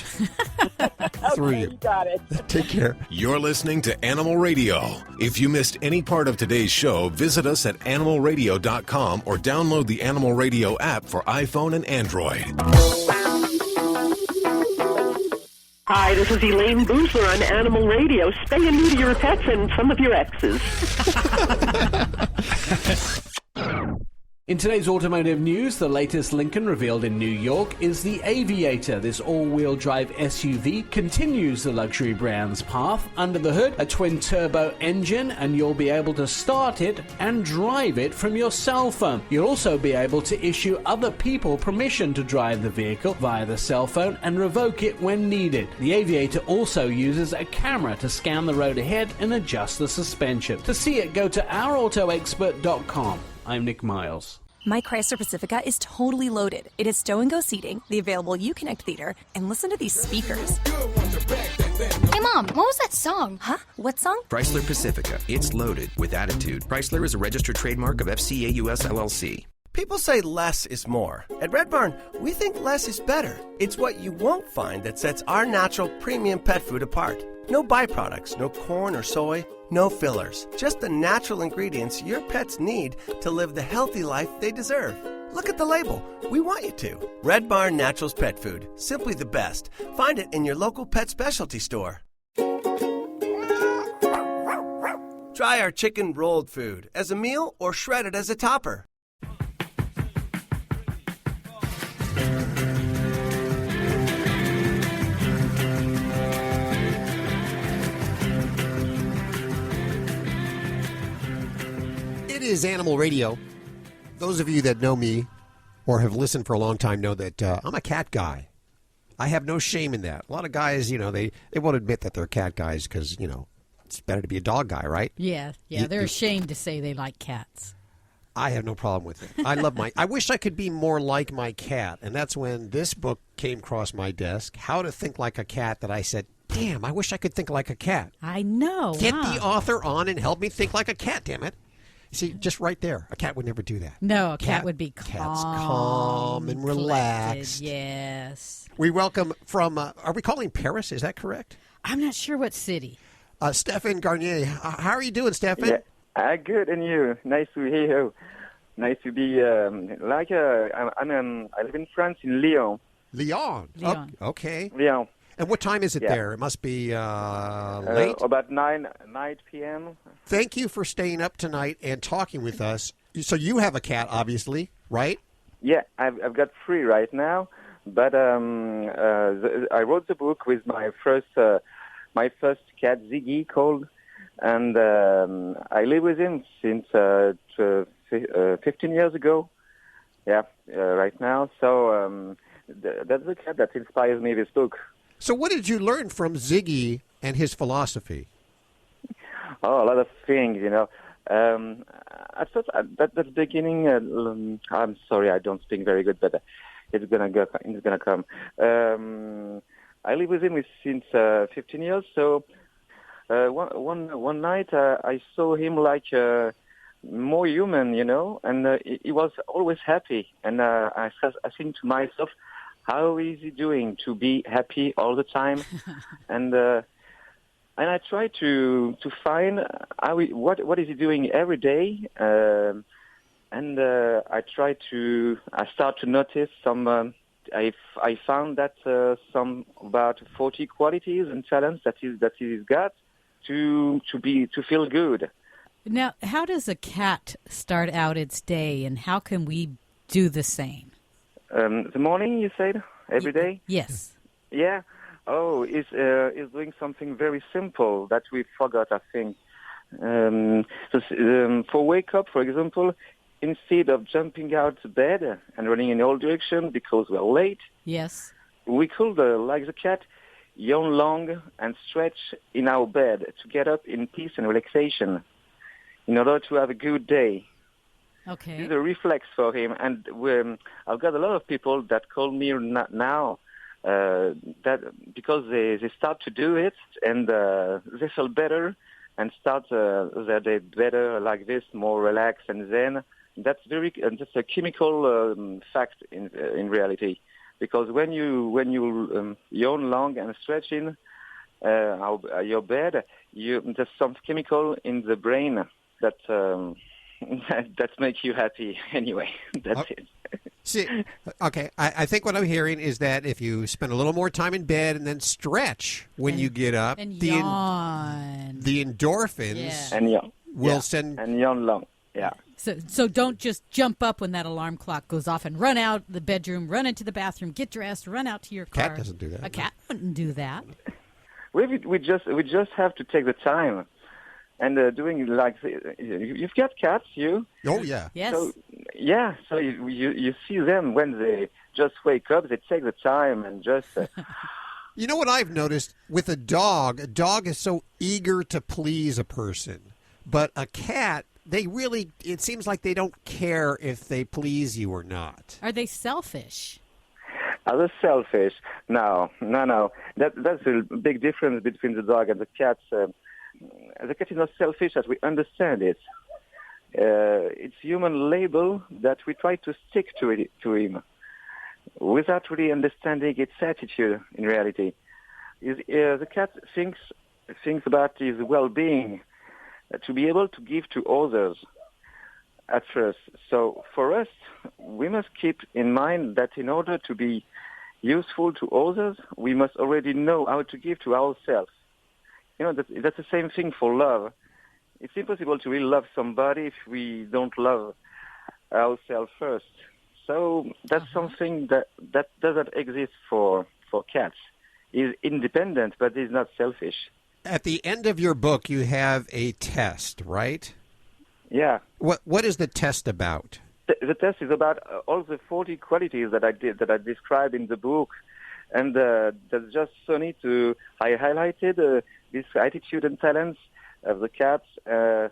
B: through you.
J: You got it.
B: Take care.
A: You're listening to Animal Radio. If you missed any part of today's show, visit us at animalradio.com or download the Animal Radio app for iPhone and Android.
W: Hi, this is Elaine Boozler on Animal Radio. Spay and neuter your pets and some of your exes.
K: In today's automotive news, the latest Lincoln revealed in New York is the Aviator. This all-wheel drive SUV continues the luxury brand's path. Under the hood, a twin-turbo engine, and you'll be able to start it and drive it from your cell phone. You'll also be able to issue other people permission to drive the vehicle via the cell phone and revoke it when needed. The Aviator also uses a camera to scan the road ahead and adjust the suspension. To see it, go to ourautoexpert.com. I'm Nick Miles.
L: My Chrysler Pacifica is totally loaded. It has stow-and-go seating, the available Uconnect theater, and listen to these speakers.
M: Hey, Mom, what was that song?
L: Huh? What song?
O: Chrysler Pacifica. It's loaded with attitude. Chrysler is a registered trademark of FCA US LLC.
Y: People say less is more. At Red Barn, we think less is better. It's what you won't find that sets our natural premium pet food apart. No byproducts, no corn or soy, no fillers. Just the natural ingredients your pets need to live the healthy life they deserve. Look at the label. We want you to. Red Barn Naturals Pet Food. Simply the best. Find it in your local pet specialty store. Try our chicken rolled food as a meal or shredded as a topper.
B: It is Animal Radio. Those of you that know me or have listened for a long time know that I'm a cat guy. I have no shame in that. A lot of guys, they won't admit that they're cat guys because, it's better to be a dog guy, right?
C: Yeah. They're ashamed to say they like cats.
B: I have no problem with it. I love I wish I could be more like my cat. And that's when this book came across my desk, How to Think Like a Cat, that I said, Damn, I wish I could think like a cat.
C: I know.
B: Get the author on and help me think like a cat, damn it. See, just right there. A cat would never do that.
C: No, a cat would be calm.
B: Cat's calm and relaxed.
C: Yes.
B: We welcome from, are we calling Paris? Is that correct?
C: I'm not sure what city.
B: Stephane Garnier. How are you doing, Stephane?
H: Yeah, good, and you? Nice to hear you. Nice to be, I live in France, in Lyon.
B: Lyon? Okay.
H: Lyon.
B: And what time is it there? It must be late?
H: About 9 p.m.
B: Thank you for staying up tonight and talking with us. So you have a cat, obviously, right?
H: Yeah, I've got 3 right now, but I wrote the book with my first cat, Ziggy, called, and I live with him since 15 years ago. Yeah, right now. So that's the cat that inspires me, this book.
B: So what did you learn from Ziggy and his philosophy?
H: Oh, a lot of things, you know. At first, at the beginning, I'm sorry, I don't speak very good, but it's gonna come. I live with him since 15 years. So one night I saw him like more human, you know, and he was always happy. And I think to myself, how is he doing to be happy all the time? And I try to find what is he doing every day, and I start to notice some. I found that some about 40 qualities and talents that he's got to feel good.
C: Now, how does a cat start out its day, and how can we do the same?
H: The morning, you said, every day?
C: Yes.
H: Yeah. Oh, is doing something very simple that we forgot, I think. For wake up, for example, instead of jumping out of bed and running in all directions because we're late,
C: yes,
H: we could, like the cat, yawn long and stretch in our bed to get up in peace and relaxation in order to have a good day.
C: Okay.
H: This is a reflex for him, and I've got a lot of people that call me now that because they start to do it and they feel better and start their day better like this, more relaxed and zen. That's a chemical fact in reality, because when you yawn long and stretching your bed, there's some chemical in the brain that that makes you happy anyway. That's it.
B: See, okay, I think what I'm hearing is that if you spend a little more time in bed and then stretch when you get up,
C: and
B: the
C: yawn,
B: the endorphins will send
H: and yawn long. Yeah.
C: So don't just jump up when that alarm clock goes off and run out the bedroom, run into the bathroom, get dressed, run out to your car.
B: Cat doesn't do that.
C: A cat wouldn't do that.
H: We just have to take the time. And doing like you've got cats, you?
B: Oh yeah.
C: Yes.
H: So, yeah. So you see them when they just wake up. They take the time and just.
B: You know what I've noticed with a dog is so eager to please a person, but a cat, it seems like they don't care if they please you or not.
C: Are they selfish?
H: Are they selfish? No. That's a big difference between the dog and the cat. The cat is not selfish as we understand it. It's human label that we try to stick to him without really understanding its attitude in reality. The cat thinks about his well-being to be able to give to others at first. So for us, we must keep in mind that in order to be useful to others, we must already know how to give to ourselves. You know, that's the same thing for love. It's impossible to really love somebody if we don't love ourselves first. So that's something that doesn't exist for cats. He's independent, but he's not selfish.
B: At the end of your book, you have a test, right?
H: Yeah.
B: What is the test about?
H: The test is about all the 40 qualities that I described in the book, and that's just funny to I highlighted this attitude and talents of the cats that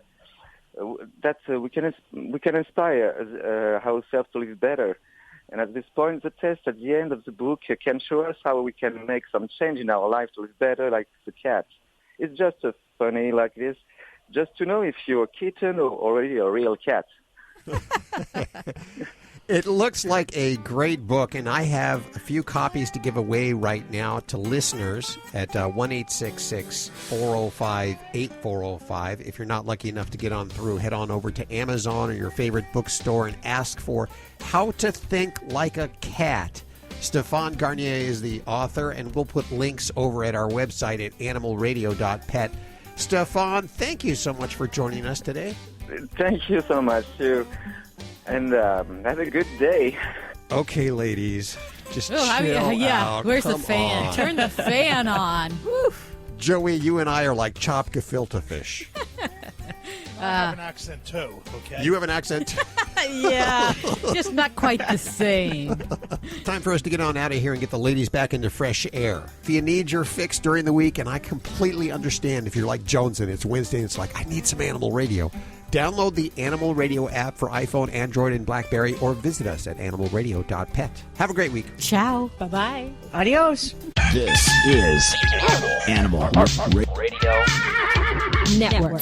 H: we can inspire ourselves to live better. And at this point, the test at the end of the book can show us how we can make some change in our life to live better like the cat. It's just funny like this, just to know if you're a kitten or already a real cat.
B: It looks like a great book, and I have a few copies to give away right now to listeners at 1-866-405-8405. If you're not lucky enough to get on through, head on over to Amazon or your favorite bookstore and ask for How to Think Like a Cat. Stephane Garnier is the author, and we'll put links over at our website at animalradio.pet. Stephane, thank you so much for joining us today.
H: Thank you so much, too. And have a good day.
B: Okay, ladies, just chill out.
C: Where's
B: Come
C: the fan?
B: on.
C: Turn the fan on. Woo.
B: Joey, you and I are like chopped gefilte fish.
P: I have an accent, too, okay?
B: You have an accent?
C: Yeah, just not quite the same.
B: Time for us to get on out of here and get the ladies back into fresh air. If you need your fix during the week, and I completely understand if you're like Jones and it's Wednesday and it's like, I need some animal radio. Download the Animal Radio app for iPhone, Android, and BlackBerry, or visit us at animalradio.pet. Have a great week.
C: Ciao. Bye-bye.
D: Adios.
Q: This is Animal Radio
C: Network.